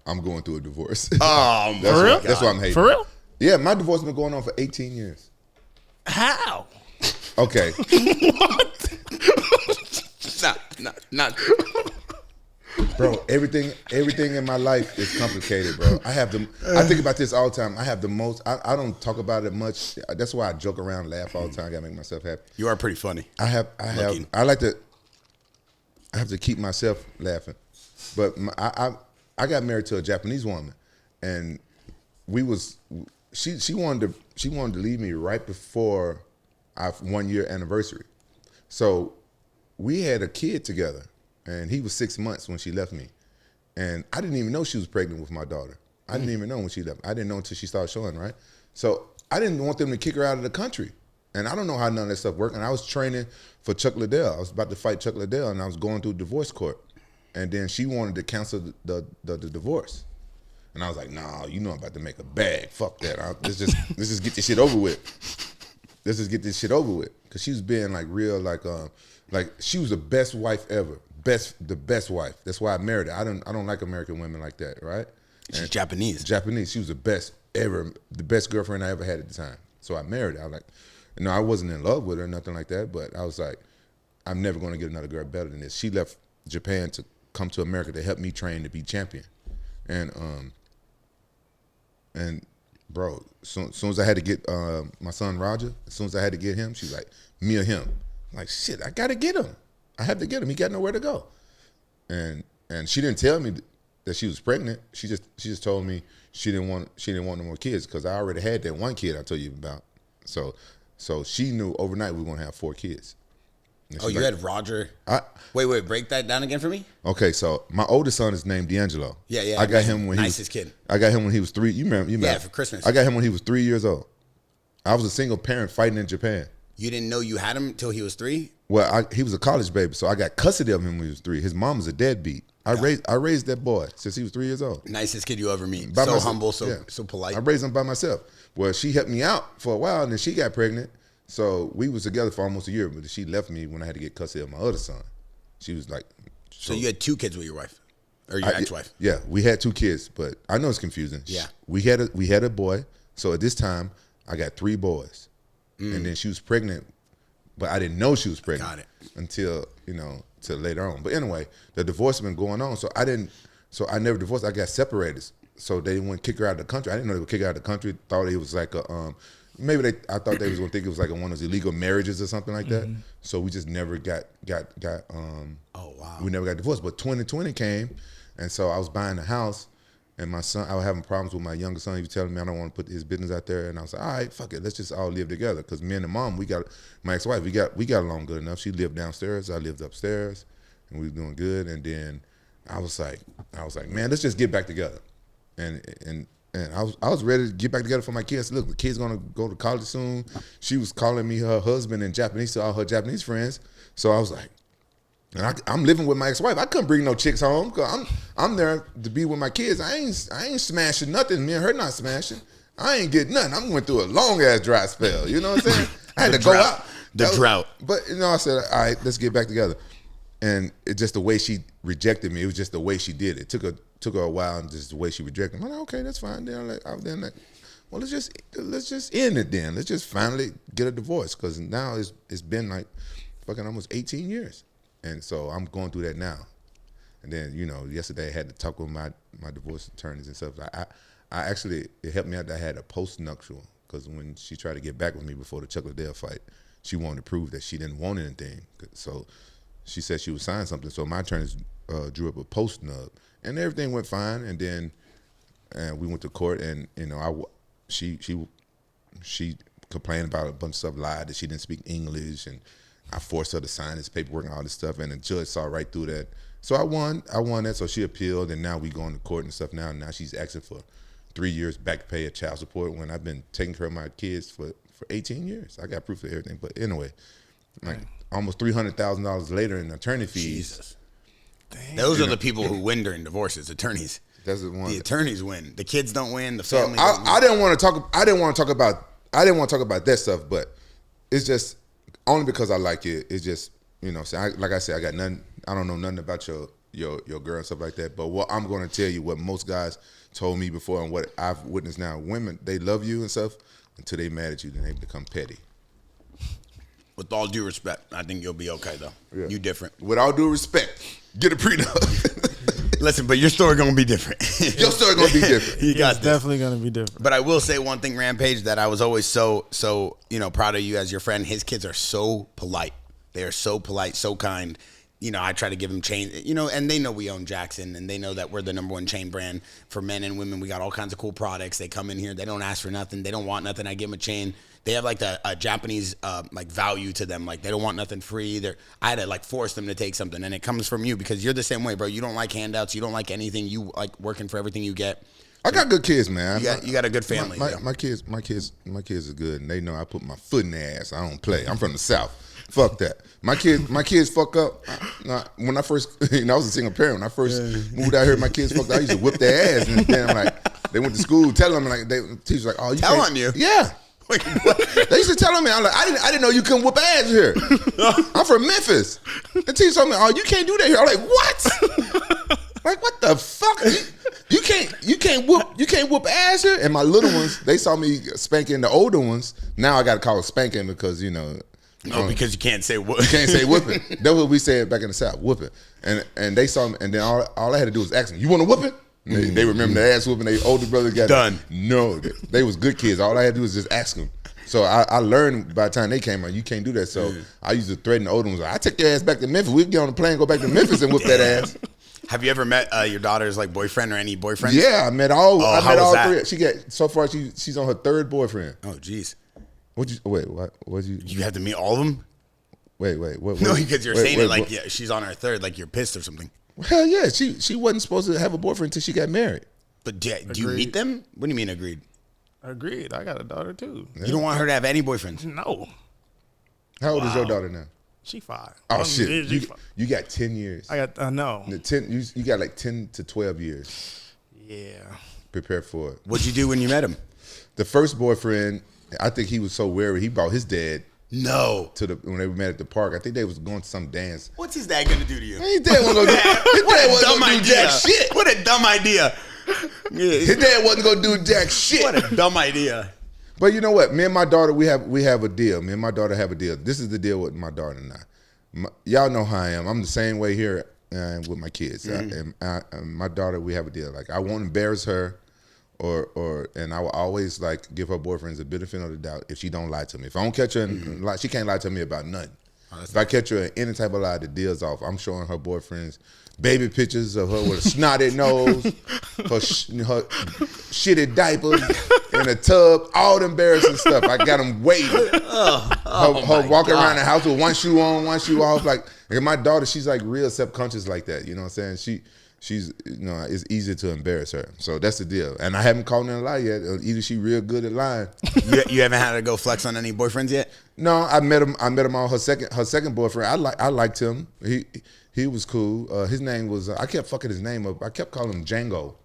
I'm going through a divorce. Oh, That's For real? why, that's why I'm hating. For real? Yeah, my divorce has been going on for 18 years. How? Okay. Not. Bro, everything in my life is complicated, bro. I think about this all the time. I have the most. I don't talk about it much. That's why I joke around, laugh all the time. I gotta make myself happy. You are pretty funny. I have. Looking. I have to keep myself laughing. But I got married to a Japanese woman, and she wanted to leave me right before our 1 year anniversary. So we had a kid together, and he was 6 months when she left me, and I didn't even know she was pregnant with my daughter. I didn't even know when she left. I didn't know until she started showing, right? So I didn't want them to kick her out of the country. And I don't know how none of that stuff worked. And I was training for Chuck Liddell. I was about to fight Chuck Liddell, and I was going through divorce court. And then she wanted to cancel the divorce. And I was like, nah, you know I'm about to make a bag. Fuck that. Let's just get this shit over with. Let's just get this shit over with. Because she was being like real, like she was the best wife ever. The best wife. That's why I married her. I don't like American women like that, right? She's Japanese. Japanese. She was the best ever, the best girlfriend I ever had at the time. So I married her. I was like, I wasn't in love with her, nothing like that, but I was like, I'm never going to get another girl better than this. She left Japan to come to America to help me train to be champion. And bro, soon as I had to get my son Roger, as soon as I had to get him, she's like, me or him. I'm like, shit, I got to get him. I have to get him. He got nowhere to go. And she didn't tell me that she was pregnant. She just told me she didn't want no more kids because I already had that one kid I told you about. So she knew overnight we were gonna have 4 kids. And Oh, she's you like, had Roger. Wait, break that down again for me. Okay, so my oldest son is named D'Angelo. Yeah. I got him when nicest kid. I got him when he was 3. You remember? Yeah, for Christmas. I got him when he was 3 years old. I was a single parent fighting in Japan. You didn't know you had him until he was 3? Well, he was a college baby, so I got custody of him when he was 3. His mom was a deadbeat. I raised that boy since he was 3 years old. Nicest kid you ever meet. By So myself. humble, so polite. I raised him by myself. Well, she helped me out for a while, and then she got pregnant. So we was together for almost a year, but she left me when I had to get custody of my other son. She was like... So you had 2 kids with your wife? Or your ex-wife? Yeah, we had 2 kids, but I know it's confusing. Yeah. We had a boy, so at this time, I got 3 boys. And then she was pregnant, but I didn't know she was pregnant. Got it. Until, till later on. But anyway, the divorce had been going on, so I never divorced. I got separated. So they wouldn't kick her out of the country. I didn't know they would kick her out of the country. Thought it was like a, I thought they was gonna think it was like one of those illegal marriages or something like that. So we just never got Oh, wow. we never got divorced. But 2020 came, and so I was buying a house, and my son, I was having problems with my younger son. He was telling me I don't want to put his business out there, and I was like, all right, fuck it, let's just all live together. Because me and the mom, my ex-wife, we got along good enough. She lived downstairs, I lived upstairs, and we were doing good. And then I was like, man, let's just get back together. And I was ready to get back together for my kids. Look, the kid's gonna go to college soon. She was calling me her husband in Japanese to all her Japanese friends. So I was like, and I'm living with my ex-wife. I couldn't bring no chicks home because I'm there to be with my kids. I ain't smashing nothing. Me and her not smashing. I ain't getting nothing. I'm going through a long ass dry spell. You know what I'm saying? I had to go out. The drought. But I said, all right, let's get back together. And it's just the way she rejected me. It was just the way she did it. It took her a while, and just the way she rejected me. I'm like, okay, that's fine. Then well, let's just end it then. Let's just finally get a divorce, because now it's been like fucking almost 18 years. And so I'm going through that now. And then, yesterday I had to talk with my divorce attorneys and stuff. I actually, it helped me out that I had a post-nuptial, because when she tried to get back with me before the Chuck Liddell fight, she wanted to prove that she didn't want anything. So she said she would sign something. So my attorneys drew up a post-nub, and everything went fine. And then we went to court, and she complained about a bunch of stuff, lied that she didn't speak English, and I forced her to sign this paperwork and all this stuff, and the judge saw right through that. So I won that, so she appealed, and now we going to court and stuff now. Now she's asking for 3 years back pay of child support when I've been taking care of my kids for 18 years. I got proof of everything. But anyway, like almost $300,000 later in attorney fees. Jesus. Dang. Those are the people who win during divorces, attorneys. That's the one. The attorneys win. The kids don't win. The So family don't win. I didn't want to talk about that stuff, but it's just only because I like it. It's just, like I said, I got nothing. I don't know nothing about your girl and stuff like that. But what I'm going to tell you, what most guys told me before, and what I've witnessed now, women, they love you and stuff until they mad at you, then they become petty. With all due respect, I think you'll be okay though. Yeah. You different. With all due respect, get a prenup. Listen, but your story gonna be different. Your story gonna be different. You got definitely gonna be different. But I will say one thing, Rampage, that I was always so proud of you as your friend. His kids are so polite. They are so polite, so kind. I try to give them chain, and they know we own JAXXON, and they know that we're the #1 chain brand for men and women. We got all kinds of cool products. They come in here, they don't ask for nothing, they don't want nothing. I give them a chain. They have like a Japanese value to them. Like they don't want nothing free. I had to force them to take something, and it comes from you because you're the same way, bro. You don't like handouts. You don't like anything. You like working for everything you get. I got good kids, man. You got a good family. My kids are good, and they know I put my foot in their ass. I don't play. I'm from the South. Fuck that. My kids fuck up. When I first, I was a single parent. When I first moved out here, my kids fucked up. I used to whip their ass, and then they went to school telling them the teacher's like, oh, you tell can't. on you? Yeah. Wait, they used to tell me, I'm like, I didn't know you couldn't whoop ass here. I'm from Memphis. The teacher told me, oh, you can't do that here. I'm like, what? Like, what the fuck? You can't whoop ass here. And my little ones, they saw me spanking the older ones. Now I got to call it spanking because No, because you can't say whoop. You can't say whooping. That's what we said back in the South, whooping. And they saw me, and then all I had to do was ask them, you want to whoop it? They remember the ass whooping. Their older brother got done. No, they was good kids. All I had to do was just ask them. So I learned by the time they came out, you can't do that. So I used to threaten the older ones. I take your ass back to Memphis. We can get on the plane and go back to Memphis and whoop that ass. Have you ever met your daughter's boyfriend or any boyfriends? Yeah, I met all. Oh, I how met was all that? three. She got so far. She's on her third boyfriend. Oh, jeez. What you? You have to meet all of them? Wait. What, no, because you're saying it yeah, she's on her third, like you're pissed or something. Hell yeah, she wasn't supposed to have a boyfriend until she got married. But do you meet them? What do you mean agreed? Agreed. I got a daughter too. Yeah. You don't want her to have any boyfriends? No. How old is your daughter now? She 5. Oh shit! You got 10 years. I know. 10. You got like 10 to 12 years. Yeah. Prepare for it. What'd you do when you met him? The first boyfriend, I think he was so wary. He brought his dad. No. When they met at the park. I think they was going to some dance. What's his dad gonna do to you? His dad wasn't gonna do jack shit. What a dumb idea. His dad wasn't gonna do jack shit. What a dumb idea. But you know what? Me and my daughter, we have a deal. Me and my daughter have a deal. This is the deal with my daughter and I. Y'all know how I am. I'm the same way here with my kids. And my daughter, we have a deal. Like I won't embarrass her. And I will always like give her boyfriends a benefit of the doubt if she don't lie to me. If I don't catch her in lie, she can't lie to me about nothing. If I catch her in any type of lie, the deal's off. I'm showing her boyfriends baby pictures of her with a snotted nose, her shitty diapers in a tub, all the embarrassing stuff. I got them waiting. Her walking around the house with one shoe on, one shoe off. Like my daughter, she's like real self-conscious like that. You know what I'm saying? She's it's easy to embarrass her. So that's the deal. And I haven't called her a lie yet. Either she real good at lying. You haven't had to go flex on any boyfriends yet? No, I met him on her second boyfriend. I liked him. He was cool. His name was I kept fucking his name up. I kept calling him Django.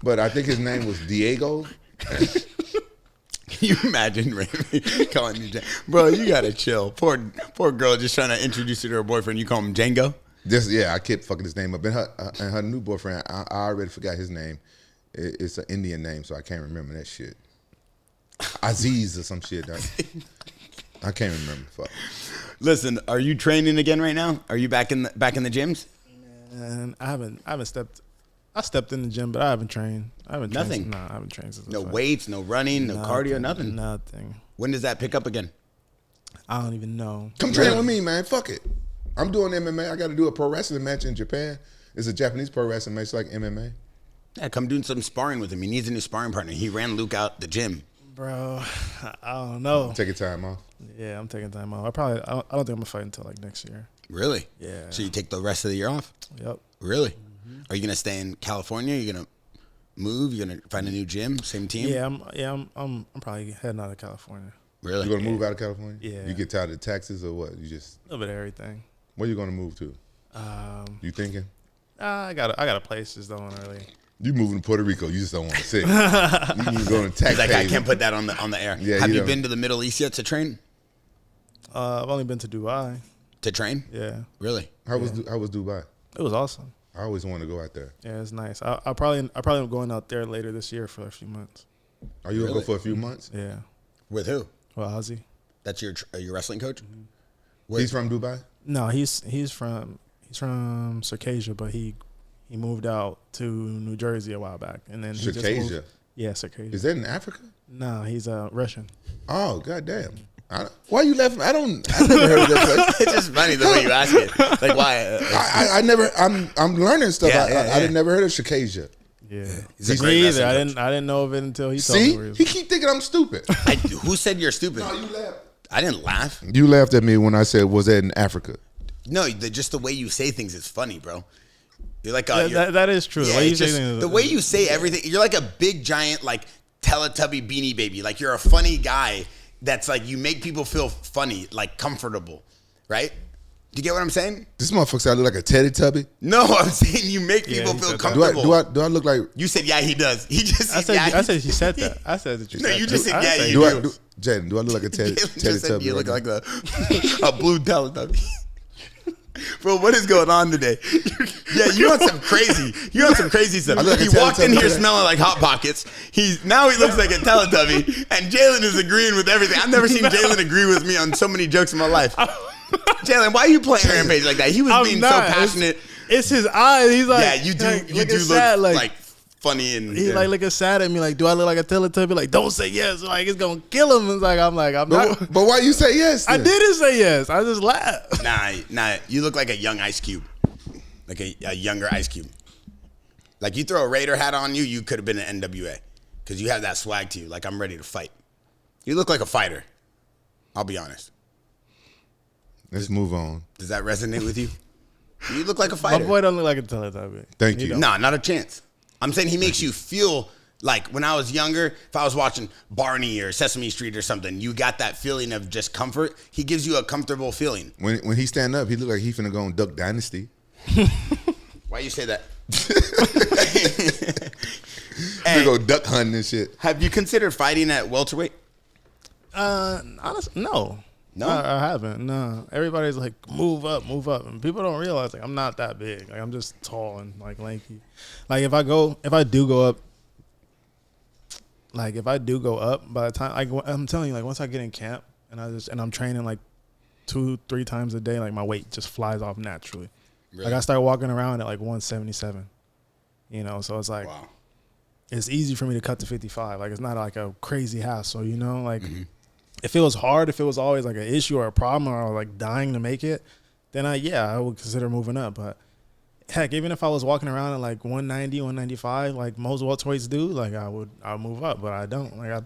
but I think his name was Diego. Can you imagine Raymond calling you Django? Bro, you gotta chill. Poor girl just trying to introduce you to her boyfriend. You call him Django? I kept fucking his name up. And her new boyfriend, I already forgot his name. It's an Indian name, so I can't remember that shit. Aziz or some shit. I can't remember. Fuck. Listen, are you training again right now? Are you back in the gyms? Man, I stepped in the gym, but I haven't trained. Nothing. No, I haven't trained since. No weights, no running, no cardio, nothing. Nothing. When does that pick up again? I don't even know. Come train with me, man. Fuck it. I'm doing MMA. I got to do a pro wrestling match in Japan. It's a Japanese pro wrestling match like MMA. Yeah, come do some sparring with him. He needs a new sparring partner. He ran Luke out the gym. Bro, I don't know. Taking time off. Yeah, I'm taking time off. I don't think I'm gonna fight until like next year. Really? Yeah. So you take the rest of the year off? Yep. Really? Mm-hmm. Are you gonna stay in California? Are you gonna move? You gonna find a new gym? Same team? Yeah, I'm probably heading out of California. Really? You gonna move out of California? Yeah. You get tired of the taxes or what? You just a little bit of everything. Where you gonna move to? You thinking? I got a place, just don't really. You moving to Puerto Rico? You just don't want to sit. You can go to tax. Like I can't put that on the air. Yeah, Have you been to the Middle East yet to train? I've only been to Dubai. To train? Yeah. Really? How was Dubai? It was awesome. I always wanted to go out there. Yeah, it's nice. I probably am going out there later this year for a few months. Are you gonna go for a few months? Yeah. With who? Well, Ozzy. That's your wrestling coach? Mm-hmm. He's from Dubai? No, he's from Circassia, but he moved out to New Jersey a while back, and then Circassia. Yeah, Circassia. Is that in Africa? No, he's Russian. Oh, goddamn. Why you laughing? I never heard of that place. It's just funny the way you ask it. Like why? I never. I'm learning stuff. Yeah, I didn't never heard of Circassia. Yeah, me either. I didn't know of it until he told me. He keep thinking I'm stupid. Who said you're stupid? No, you laughed. I didn't laugh. You laughed at me when I said, "Was that in Africa?" No, just the way you say things is funny, bro. You're like that is true. Yeah, the way you say everything, you're like a big giant like Teletubby beanie baby. Like you're a funny guy that's like you make people feel funny, like comfortable, right? Do you get what I'm saying? This motherfucker said I look like a Teletubby. No, I'm saying you make people feel comfortable. Do I look like? You said yeah, he does. He just said yeah. I said you said that. I said that you. No, said you that. just said yeah. You do. Jaden, do I look like a Teletubby? You look like a blue Teletubby. Bro, what is going on today? Yeah, you want some crazy stuff. Like he walked in here smelling like Hot Pockets. Now he looks like a Teletubby, and Jalin is agreeing with everything. I've never seen Jalin agree with me on so many jokes in my life. Jalin, why are you playing Rampage like that? He was being so passionate. It's his eyes. He's like, yeah, you do. Like, you do look like funny and he like looking sad at me. Like, do I look like a Teletubby? Like, don't say yes. Like, it's gonna kill him. It's like I'm not. But why you say yes? Then? I didn't say yes. I just laughed. Nah. You look like a young Ice Cube, like a younger Ice Cube. Like you throw a Raider hat on you, you could have been an NWA because you have that swag to you. Like I'm ready to fight. You look like a fighter. I'll be honest. Let's move on. Does that resonate with you? You look like a fighter. My boy don't look like a Teletubby. Thank you. Nah, not a chance. I'm saying he makes you feel Like when I was younger, if I was watching Barney or Sesame Street or something, you got that feeling of just comfort. He gives you a comfortable feeling. When he stand up, he look like he finna go on Duck Dynasty. Why you say that? They go duck hunting and shit. Have you considered fighting at welterweight? Honestly, no. No? I haven't. No. Everybody's like, move up, and people don't realize like I'm not that big. Like I'm just tall and like lanky. Like if I do go up, by the time I'm telling you, like once I get in camp and I'm training like 2-3 times a day, like my weight just flies off naturally. Really? Like I start walking around at like 177. You know, so it's like, wow. It's easy for me to cut to 55. Like it's not like a crazy hassle, you know? Like if it was hard, if it was always like an issue or a problem or like dying to make it, then I would consider moving up. But heck, even if I was walking around at like 190, 195, like most welterweights do, like I'll move up, but I don't. Like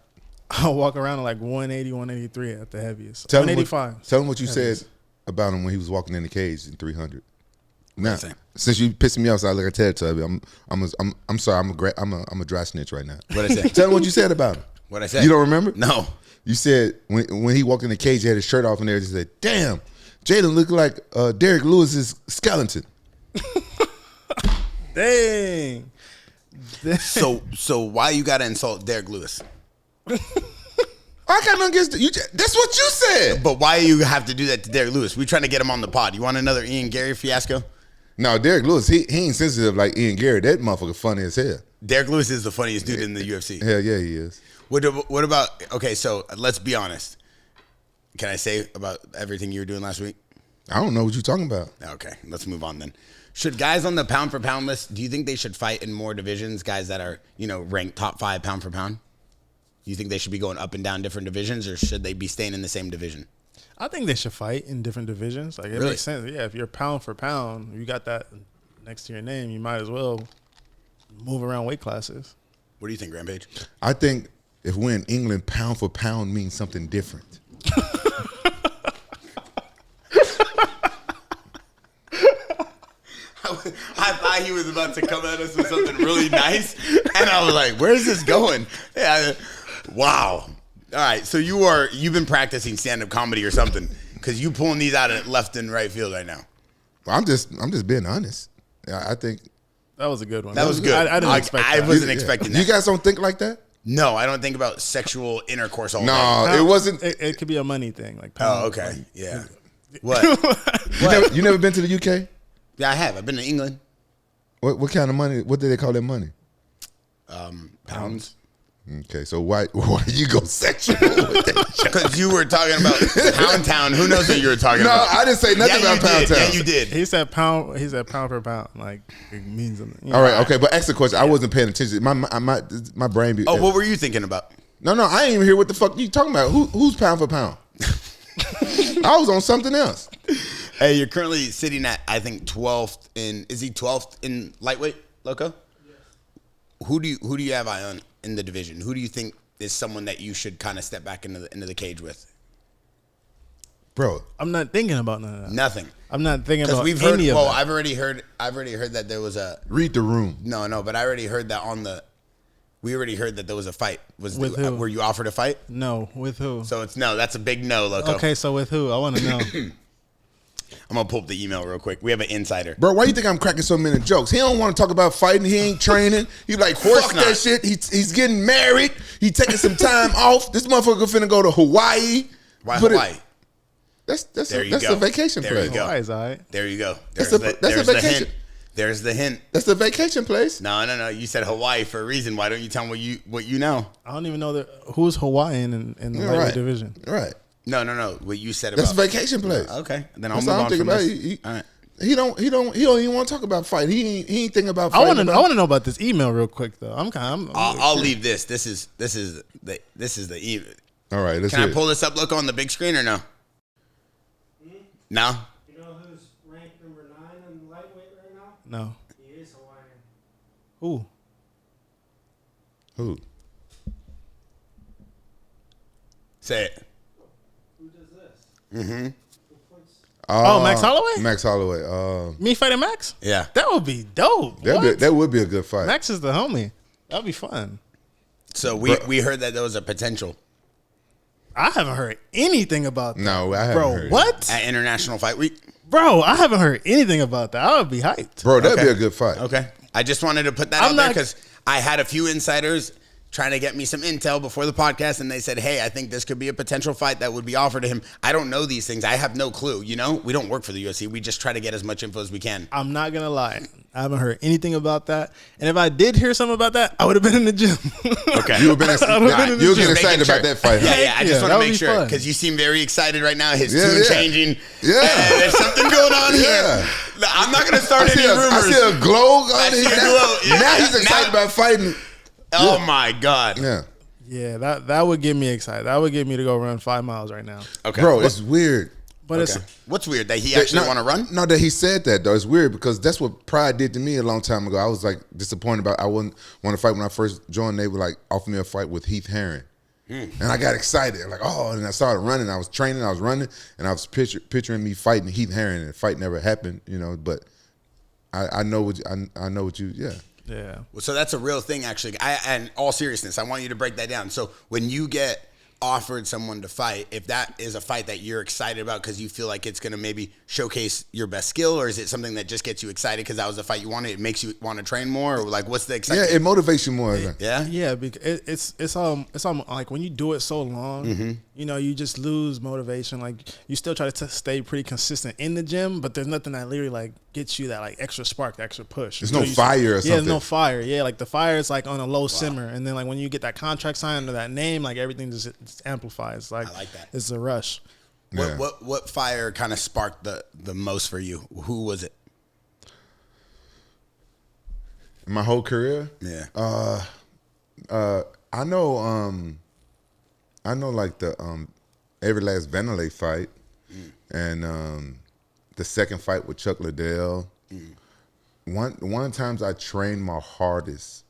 I'll walk around at like 180, 183 at the heaviest. 185. Tell him what you said about him when he was walking in the cage in 300. Now, since you pissing me off, so I look at Teletubby. I'm sorry. I'm a dry snitch right now. What I said? Tell him what you said about him. What I said? You don't remember? No. You said when he walked in the cage, he had his shirt off, and there, he said, "Damn, Jalin looked like Derrick Lewis's skeleton." Dang. So why you gotta insult Derrick Lewis? I got nothing against you. That's what you said. But why you have to do that to Derrick Lewis? We trying to get him on the pod. You want another Ian Gary fiasco? No, Derrick Lewis, he ain't sensitive like Ian Gary. That motherfucker funny as hell. Derrick Lewis is the funniest dude in the UFC. Hell yeah, he is. What about, okay, so let's be honest. Can I say about everything you were doing last week? I don't know what you're talking about. Okay, let's move on then. Should guys on the pound for pound list, do you think they should fight in more divisions, guys that are, ranked top 5 pound for pound? Do you think they should be going up and down different divisions, or should they be staying in the same division? I think they should fight in different divisions. Like it makes sense. Yeah, if you're pound for pound, you got that next to your name, you might as well move around weight classes. What do you think, Rampage? I think if we're in England, pound for pound means something different. I thought he was about to come at us with something really nice, and I was like, "Where's this going?" Yeah, wow. All right, so you've been practicing stand-up comedy or something, because you pulling these out of left and right field right now. Well, I'm just being honest. I think that was a good one. That was good. I didn't expect that. I wasn't expecting that. You guys don't think like that? No, I don't think about sexual intercourse all day. No, it wasn't. It could be a money thing. Like pound, oh, okay, like, yeah. What? You never been to the UK? Yeah, I have. I've been to England. What kind of money? What do they call that money? Pounds. Okay, so why you go sexual with that? Because you were talking about Pound Town. Who knows what you were talking about? No, I didn't say nothing about Pound Town. Yeah, you did. He said pound for pound. Like it means something. All right, okay, but ask the question. I wasn't paying attention. My brain be. Oh, what were you thinking about? No, I ain't even hear what the fuck you talking about. Who's pound for pound? I was on something else. Hey, you're currently sitting at, I think, 12th in. Is he 12th in lightweight, Loco? Yes. Who do you have eye on in the division? Who do you think is someone that you should kind of step back into the cage with? Bro, I'm not thinking about none of that. Nothing. I'm not thinking about we've heard, any of well, that. I've already heard that there was a. read the room. No, but I already heard that we already heard that there was a fight. Who? Were you offered a fight? No, with who? So it's no. That's a big no, Loco. Okay, so with who? I want to know. I'm gonna pull up the email real quick. We have an insider. Bro, why you think I'm cracking so many jokes? He don't want to talk about fighting. He ain't training. He like, fuck that shit. He's getting married. He taking some time off. This motherfucker finna go to Hawaii. Why Hawaii? That's a vacation place. There you go. Hawaii's all right. There you go. That's a vacation. There's the hint. That's the vacation place. No. You said Hawaii for a reason. Why don't you tell me what you know? I don't even know who's Hawaiian in the lightweight division. Right. No. What you said about that's a vacation place. Okay, then I'll move on from this. All right. He don't even want to talk about fighting. He ain't thinking about fighting. I want to know about this email real quick though. I'll leave this. This is the email. All right. Can I pull this up? Look on the big screen or no? No. You know who's ranked number 9 in lightweight right now? No. He is Hawaiian. Who? Say it. Who does this? Mm-hmm. Max Holloway? Max Holloway. Me fighting Max? Yeah. That would be dope. That would be a good fight. Max is the homie. That'd be fun. So we heard that there was a potential I haven't heard anything about that. No, I haven't heard what? at International Fight Week. Bro, I haven't heard anything about that. I would be hyped. Bro, that'd be a good fight. Okay. I just wanted to put that out there because I had a few insiders trying to get me some intel before the podcast, and they said, hey, I think this could be a potential fight that would be offered to him. I don't know these things. I have no clue. You know, we don't work for the UFC. We just try to get as much info as we can. I'm not going to lie. I haven't heard anything about that. And if I did hear something about that, I would have been in the gym. Okay. You would have been you were getting excited about that fight. Huh? Yeah. I just want to make sure because you seem very excited right now. His tune changing. Yeah. There's something going on here. I'm not going to start any rumors. I see a glow on his glow. Now he's excited about fighting. Oh, my God. Yeah. Yeah, that would get me excited. That would get me to go run 5 miles right now. Okay. Bro, it's weird. But it's what's weird that he actually want to run? No, that he said that though. It's weird because that's what Pride did to me a long time ago. I was like disappointed about. I wouldn't want to fight when I first joined. They would like offer me a fight with Heath Herring, and I got excited. Like and I started running. I was training. I was running, and I was picturing me fighting Heath Herring, and the fight never happened. You know, but I know what I know what you. Yeah. Yeah. Well, so that's a real thing, actually. And all seriousness, I want you to break that down. So when you get offered someone to fight, if that is a fight that you're excited about because you feel like it's going to maybe showcase your best skill, or is it something that just gets you excited because that was the fight you wanted? It makes you want to train more, or like what's the excitement? Yeah, it motivates you more. Yeah, because it's like when you do it so long, you know, you just lose motivation. Like you still try to stay pretty consistent in the gym, but there's nothing that literally like gets you that like extra spark, that extra push. There's no fire or something. Yeah, there's no fire. Yeah, like the fire is like on a low simmer, and then like when you get that contract signed under that name, like everything just amplifies. Like, I like that. It's a rush. Yeah. What fire kind of sparked the most for you? Who was it? My whole career. Yeah. I know like the every last Vanderlei fight, and the second fight with Chuck Liddell. One times I trained my hardest,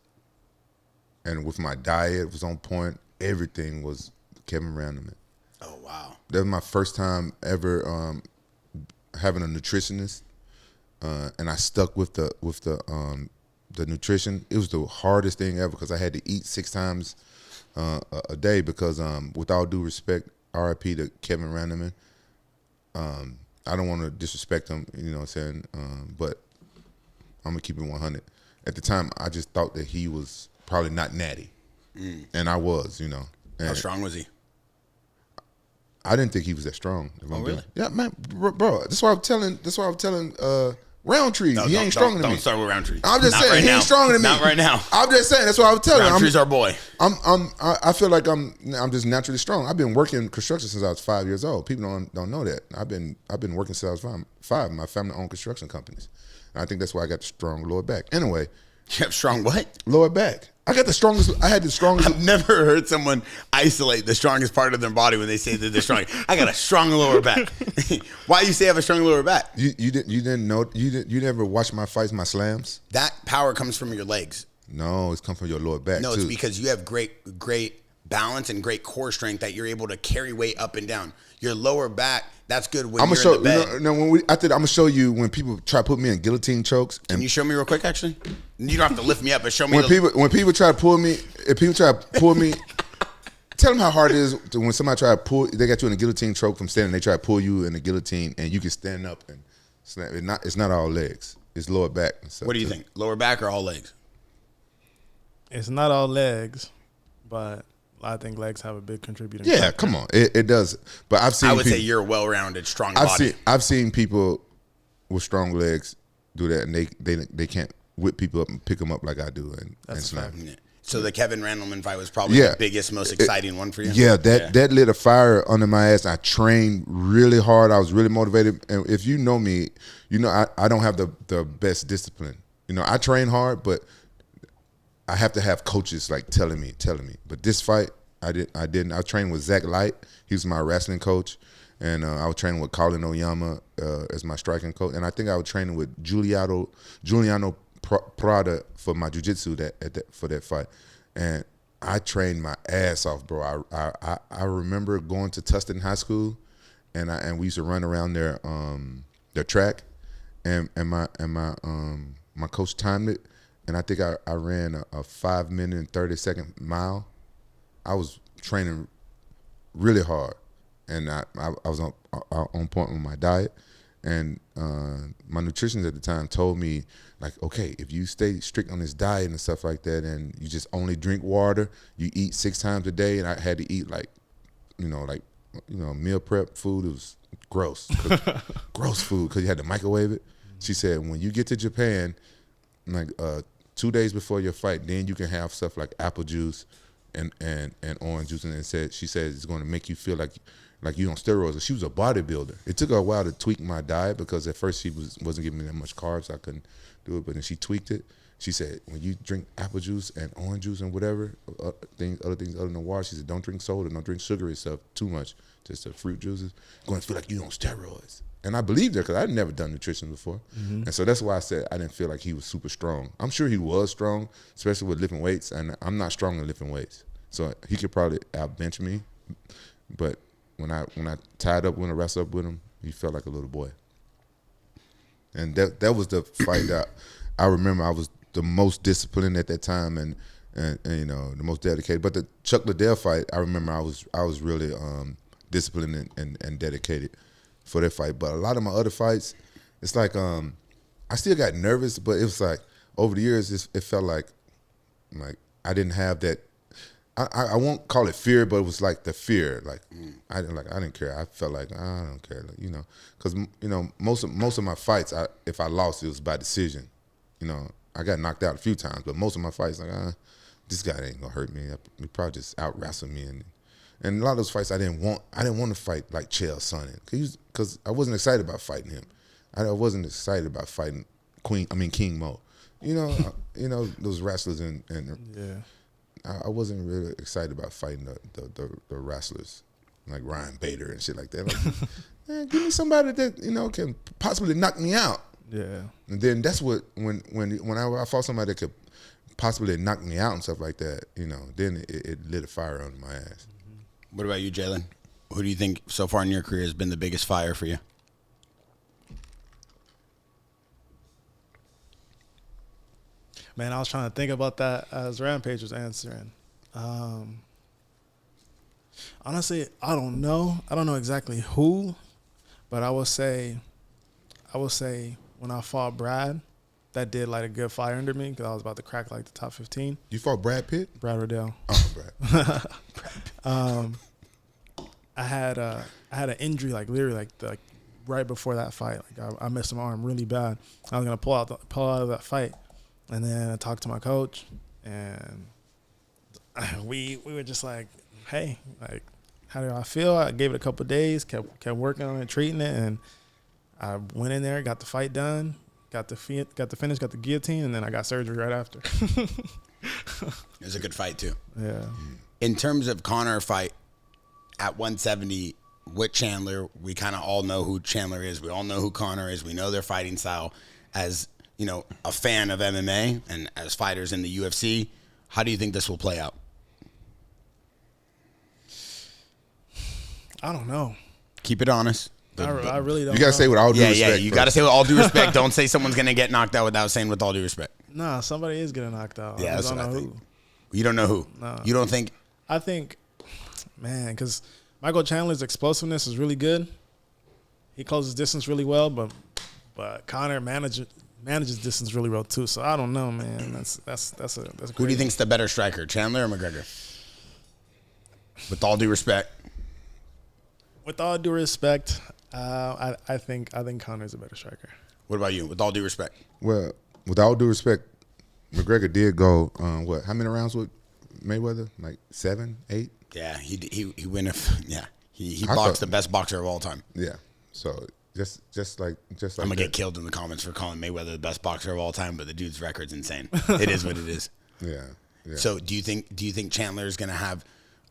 and with my diet was on point. Everything was Kevin Randleman. Oh wow! That was my first time ever having a nutritionist, and I stuck with the nutrition. It was the hardest thing ever because I had to eat 6 times a day because with all due respect, RIP to Kevin Randleman. I don't want to disrespect him, you know what I'm saying, but I'm going to keep it 100. At the time, I just thought that he was probably not natty, and I was, you know. And how strong was he? I didn't think he was that strong. Really? Yeah, man, bro. That's why I'm telling Roundtree. No, he ain't stronger than me. Don't start with Roundtree. I'm just saying right he now. ain't stronger than me. Not right now. I'm just saying that's what I was telling him. Roundtree's our boy. I feel like I'm just naturally strong. I've been working construction since I was 5 years old. People don't know that. I've been working since I was five. My family owned construction companies, and I think that's why I got the strong lower back. Anyway, You have strong what? Lower back. I had the strongest. I've never heard someone isolate the strongest part of their body when they say that they're strong. I got a strong lower back. Why you say I have a strong lower back? You didn't know you never watched my fights, my slams? That power comes from your legs. No, it's come from your lower back. No, too. it's because you have great balance and great core strength that you're able to carry weight up and down. Your lower back, that's good when you're in the bed. I'm gonna show you when people try to put me in guillotine chokes. Can you show me real quick? Actually, you don't have to lift me up, but show me. When people try to pull me, tell them how hard it is when somebody try to pull. They got you in a guillotine choke from standing. They try to pull you in the guillotine, and you can stand up and snap. It's not all legs. It's lower back. What do you think? Lower back or all legs? It's not all legs, but I think legs have a big contributing Yeah, factor. come on, it does. But I would say you're a well-rounded, strong body. I've seen people with strong legs do that, and they can't whip people up and pick them up like I do and slam. Yeah. So the Kevin Randleman fight was probably the biggest, most exciting one for you. Yeah, that lit a fire under my ass. I trained really hard. I was really motivated. And if you know me, you know I don't have the best discipline. You know, I train hard, but I have to have coaches like telling me. But this fight, I didn't. I trained with Zach Light. He was my wrestling coach, and I was training with Colin Oyama as my striking coach. And I think I was training with Giuliano Prada for my jiu-jitsu for that fight. And I trained my ass off, bro. I remember going to Tustin High School, and we used to run around their track, and my coach timed it. And I think I ran a 5 minute and 30 second mile, I was training really hard, and I was on point with my diet, and my nutritionist at the time told me, like, okay, if you stay strict on this diet and stuff like that, and you just only drink water, you eat 6 times a day, and I had to eat like meal prep food. It was gross, gross food because you had to microwave it. She said, when you get to Japan, like 2 days before your fight, then you can have stuff like apple juice and orange juice. And she said it's going to make you feel like you on steroids. She was a bodybuilder. It took her a while to tweak my diet because at first she wasn't giving me that much carbs. I couldn't do it, but then she tweaked it. She said, when you drink apple juice and orange juice and whatever, other things other than water, she said, don't drink soda, don't drink sugary stuff too much, just the fruit juices. You're going to feel like you on steroids. And I believed her because I'd never done nutrition before. Mm-hmm. And so that's why I said I didn't feel like he was super strong. I'm sure he was strong, especially with lifting weights, and I'm not strong in lifting weights. So he could probably outbench me. But when I tied up, when I wrestled up with him, he felt like a little boy. And that was the fight that I remember I was the most disciplined at that time and you know, the most dedicated. But the Chuck Liddell fight, I remember I was really disciplined and dedicated for that fight. But a lot of my other fights, it's like I still got nervous, but it was like over the years it felt like I didn't have that. I won't call it fear, but it was like the fear. Like I didn't care. I felt like I don't care, like, you know, because you know most of my fights, if I lost, it was by decision. You know, I got knocked out a few times, but most of my fights, like this guy ain't gonna hurt me. He probably just out wrestle me, and a lot of those fights I didn't want to fight like Chael Sonnen because I wasn't excited about fighting him. I wasn't excited about fighting King Mo. You know those wrestlers and yeah. I wasn't really excited about fighting the wrestlers like Ryan Bader and shit like that. Like, man, give me somebody that, you know, can possibly knock me out. Yeah. And then that's what when I fought somebody that could possibly knock me out and stuff like that, you know, then it lit a fire under my ass. What about you, Jalin? Who do you think so far in your career has been the biggest fire for you? Man, I was trying to think about that as Rampage was answering. Honestly, I don't know. I don't know exactly who, but I will say when I fought Brad, that did like a good fire under me because I was about to crack like the top 15. You fought Brad Pitt? Brad Riddell. Oh, Brad. I had an injury like literally like right before that fight. Like I missed my arm really bad. I was gonna pull out of that fight. And then I talked to my coach, and we were just like, hey, like, how do I feel? I gave it a couple of days, kept working on it, treating it, and I went in there, got the fight done, got the finish, got the guillotine, and then I got surgery right after. It was a good fight, too. Yeah. In terms of Conor fight at 170 with Chandler, we kind of all know who Chandler is. We all know who Conor is. We know their fighting style. As you know, a fan of MMA and as fighters in the UFC, how do you think this will play out? I don't know. Keep it honest. I really don't. You gotta say with all due respect. Yeah, you gotta say with all due respect. Don't say someone's gonna get knocked out without saying with all due respect. Nah, somebody is getting knocked out. Yeah, that's I don't what know I think. who. You don't know who? No. You don't think? I think, man, because Michael Chandler's explosiveness is really good. He closes distance really well, but Conor manages distance really well too. So I don't know, man. That's Who do you think's the better striker, Chandler or McGregor? With all due respect. With all due respect, I think Conor's a better striker. What about you? With all due respect. Well, with all due respect, McGregor did go how many rounds with Mayweather? Like 7, 8? Yeah, he win he boxed the best boxer of all time. Yeah. So just like I'm gonna get killed in the comments for calling Mayweather the best boxer of all time, but the dude's record's insane. It is what it is. Yeah. So do you think Chandler's gonna have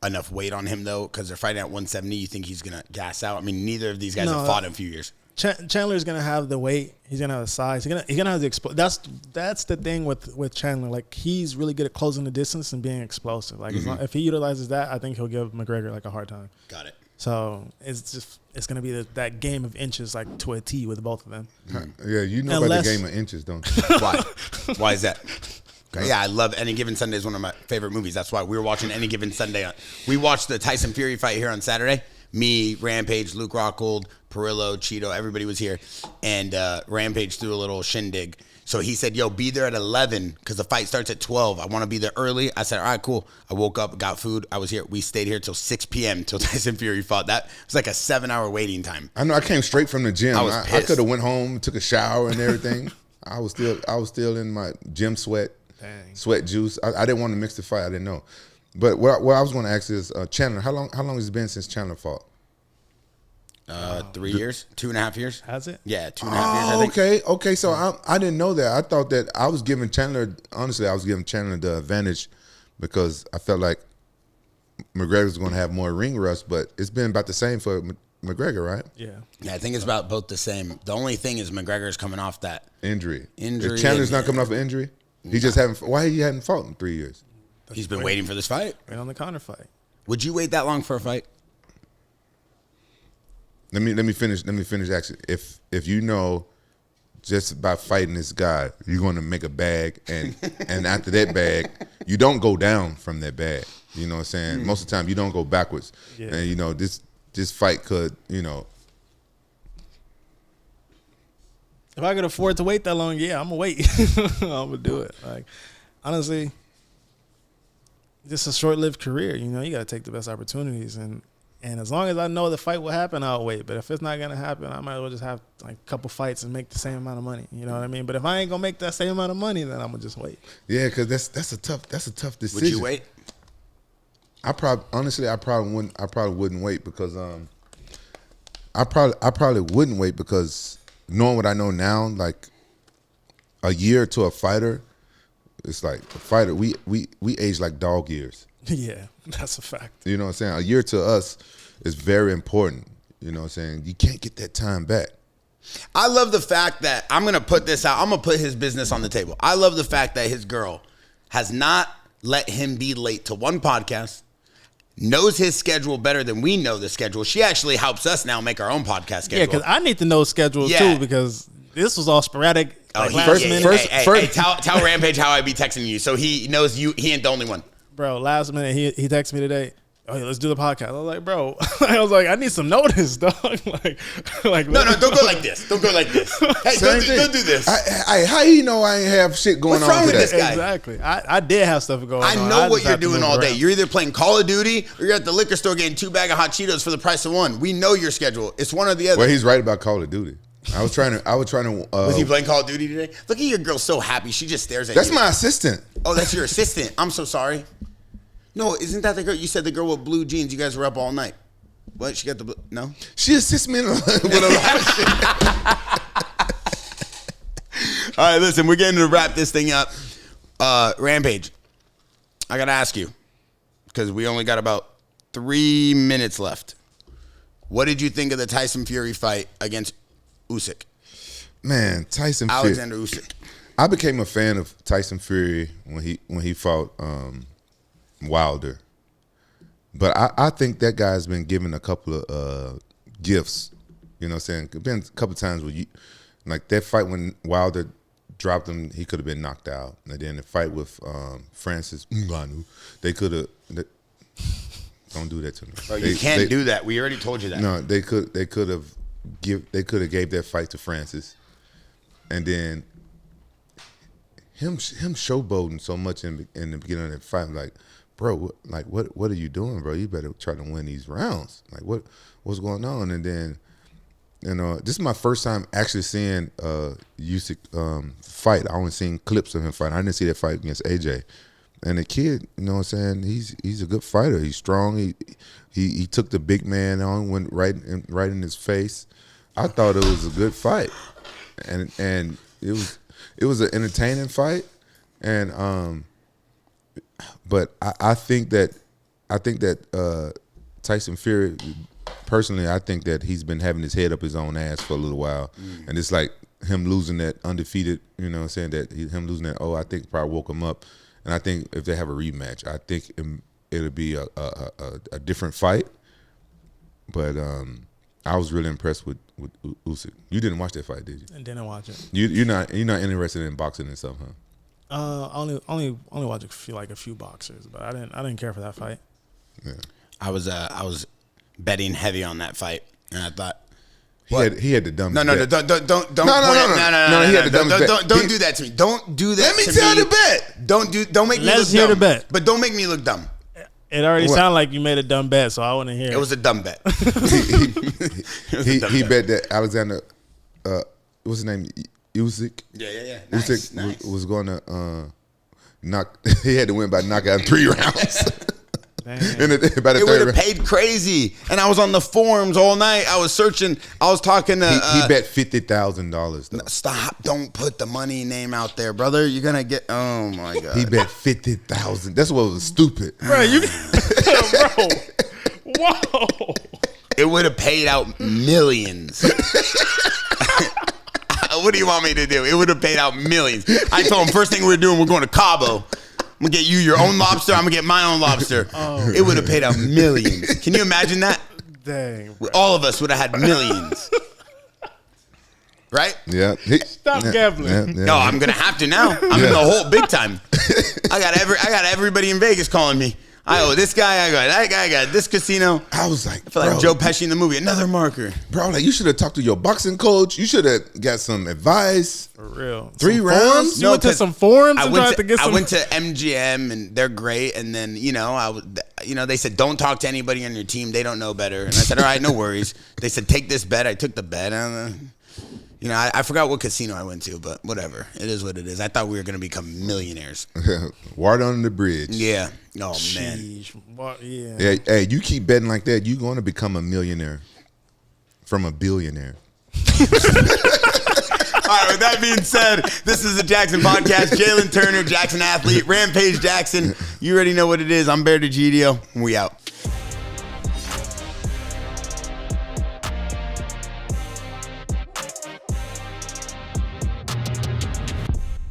enough weight on him though? Because they're fighting at 170. You think he's gonna gas out? I mean, neither of these guys have fought in a few years. Chandler's gonna have the weight. He's gonna have the size. He's gonna have the That's the thing with Chandler. Like, he's really good at closing the distance and being explosive. Like if he utilizes that, I think he'll give McGregor like a hard time. Got it. So it's gonna be that game of inches, like to a T with both of them. Yeah, you know about the game of inches, don't you? Why? Why is that? Yeah, I love Any Given Sunday is one of my favorite movies. That's why we were watching Any Given Sunday. We watched the Tyson Fury fight here on Saturday. Me, Rampage, Luke Rockhold, Perillo, Cheeto, everybody was here. And Rampage threw a little shindig. So he said, yo, be there at 11 because the fight starts at 12. I want to be there early. I said, all right, cool. I woke up, got food. I was here. We stayed here till 6 p.m. till Tyson Fury fought. That was like a 7-hour waiting time. I know. I came straight from the gym. I I could have went home, took a shower and everything. I was still in my gym sweat juice. I didn't want to mix the fight. I didn't know. But what I was going to ask is, Chandler, how long has it been since Chandler fought? 3 years, 2.5 years. Has it? Yeah, 2.5 years. I think. Okay. So I didn't know that. I thought that I was giving Chandler. Honestly, I was giving Chandler the advantage because I felt like McGregor was going to have more ring rust. But it's been about the same for McGregor, right? Yeah. Yeah, I think it's about both the same. The only thing is McGregor's coming off that injury. Injury. If Chandler's not coming off an injury. He just haven't. Why he hadn't fought in 3 years? He's been waiting for this fight. Right on the counter fight. Would you wait that long for a fight? Let me finish. Actually, if you know, just by fighting this guy, you're going to make a bag, and after that bag, you don't go down from that bag. You know what I'm saying? Most of the time, you don't go backwards. Yeah. And you know this fight could, you know. If I could afford to wait that long, yeah, I'm gonna wait. I'm gonna do it. Like, honestly, just a short-lived career. You know, you gotta take the best opportunities, and as long as I know the fight will happen, I'll wait. But if it's not gonna happen, I might as well just have like a couple fights and make the same amount of money. You know what I mean? But if I ain't gonna make that same amount of money, then I'm gonna just wait. Yeah, because that's a tough decision. Would you wait? I probably wouldn't wait because I probably wouldn't wait because knowing what I know now, like a year to a fighter, it's like a fighter. We age like dog years. Yeah, that's a fact. You know what I'm saying? A year to us is very important. You know what I'm saying? You can't get that time back. I love the fact that I'm going to put this out. I'm going to put his business on the table. I love the fact that his girl has not let him be late to one podcast, knows his schedule better than we know the schedule. She actually helps us now make our own podcast schedule. Yeah, because I need to know schedule too because this was all sporadic. Oh, last minute. Hey, tell Rampage how I be texting you so he knows he ain't the only one. Bro, last minute he texted me today. Oh, yeah, let's do the podcast. I was like, bro, I need some notice, dog. like no, don't go like this. Don't go like this. Hey, don't do this. How you know I ain't have shit going What's wrong on with today? this guy? Exactly. I did have stuff going on. I know what just you're have to doing move all day. around. You're either playing Call of Duty or you're at the liquor store getting 2 bags of hot Cheetos for the price of one. We know your schedule. It's one or the other. Well, he's right about Call of Duty. I was trying to. Was he playing Call of Duty today? Look at your girl, so happy. She just stares at you. That's my assistant. Oh, that's your assistant. I'm so sorry. No, isn't that the girl? You said the girl with blue jeans. You guys were up all night. What? She got the blue? No? She assists me with a lot of shit. All right, listen, we're getting to wrap this thing up. Rampage, I got to ask you, because we only got about 3 minutes left. What did you think of the Tyson Fury fight against Usyk? Man, Tyson Fury. Alexander Usyk. I became a fan of Tyson Fury when he fought Wilder. But I think that guy's been given a couple of gifts. You know what I'm saying? It's been a couple times where like that fight when Wilder dropped him, he could have been knocked out. And then the fight with Francis Ngannou, they could have. Don't do that to me. Oh, you can't do that. We already told you that. No, they could have gave that fight to Francis, and then him showboating so much in the beginning of that fight, like, bro, what are you doing, bro? You better try to win these rounds. Like, what's going on? And then, you know, this is my first time actually seeing Usyk fight. I only seen clips of him fight. I didn't see that fight against AJ. And the kid, you know what I'm saying, he's a good fighter. He's strong. He took the big man on, went right in his face. I thought it was a good fight. And it was an entertaining fight. And but I think that Tyson Fury, personally, I think that he's been having his head up his own ass for a little while. And it's like him losing that undefeated, you know what I'm saying, him losing that, I think probably woke him up. And I think if they have a rematch, I think it'll be a different fight. But I was really impressed with Usyk. You didn't watch that fight, did you? I didn't watch it. You're not interested in boxing and stuff, huh? Only watch a few boxers, but I didn't care for that fight. Yeah. I was betting heavy on that fight, and I thought he had the dumbest no, bet. don't No, he had the dumbest bet. Don't do that to me. Don't do that. Let me tell the bet. Don't make me look dumb. Let's hear the bet. But don't make me look dumb. It already sounded like you made a dumb bet, so I want to hear it. It was a dumb bet. He bet that Alexander, what's his name, Usyk. Yeah. Usyk was going to knock. He had to win by knockout in 3 rounds. It would have paid crazy, and I was on the forums all night. I was searching. I was talking to. He bet $50,000. Stop! Don't put the money name out there, brother. You're gonna get. Oh my god! He bet $50,000. That's what was stupid, bro. Bro, whoa! It would have paid out millions. What do you want me to do? It would have paid out millions. I told him first thing we're doing, we're going to Cabo. I'm gonna get you your own lobster. I'm gonna get my own lobster. It would have paid out millions. Can you imagine that? Dang, bro. All of us would have had millions. Right? Yeah. Stop gambling. No, I'm gonna have to now. I'm in the hole big time. I got everybody in Vegas calling me. I owe this guy. I got that guy. I got this casino. I was like, I feel like Joe Pesci in the movie. Another marker, bro. Like you should have talked to your boxing coach. You should have got some advice. For real. 3 rounds. You went to some forums. I went to MGM and they're great. And then they said don't talk to anybody on your team. They don't know better. And I said all right, no worries. They said take this bet. I took the bet. I forgot what casino I went to, but whatever. It is what it is. I thought we were going to become millionaires. Water under the bridge. Yeah. Oh, man. Yeah. Hey, you keep betting like that, you're going to become a millionaire from a billionaire. All right, with that being said, this is the JAXXON Podcast. Jalin Turner, JAXXON athlete, Rampage JAXXON. You already know what it is. I'm Bear DeGidio. We out.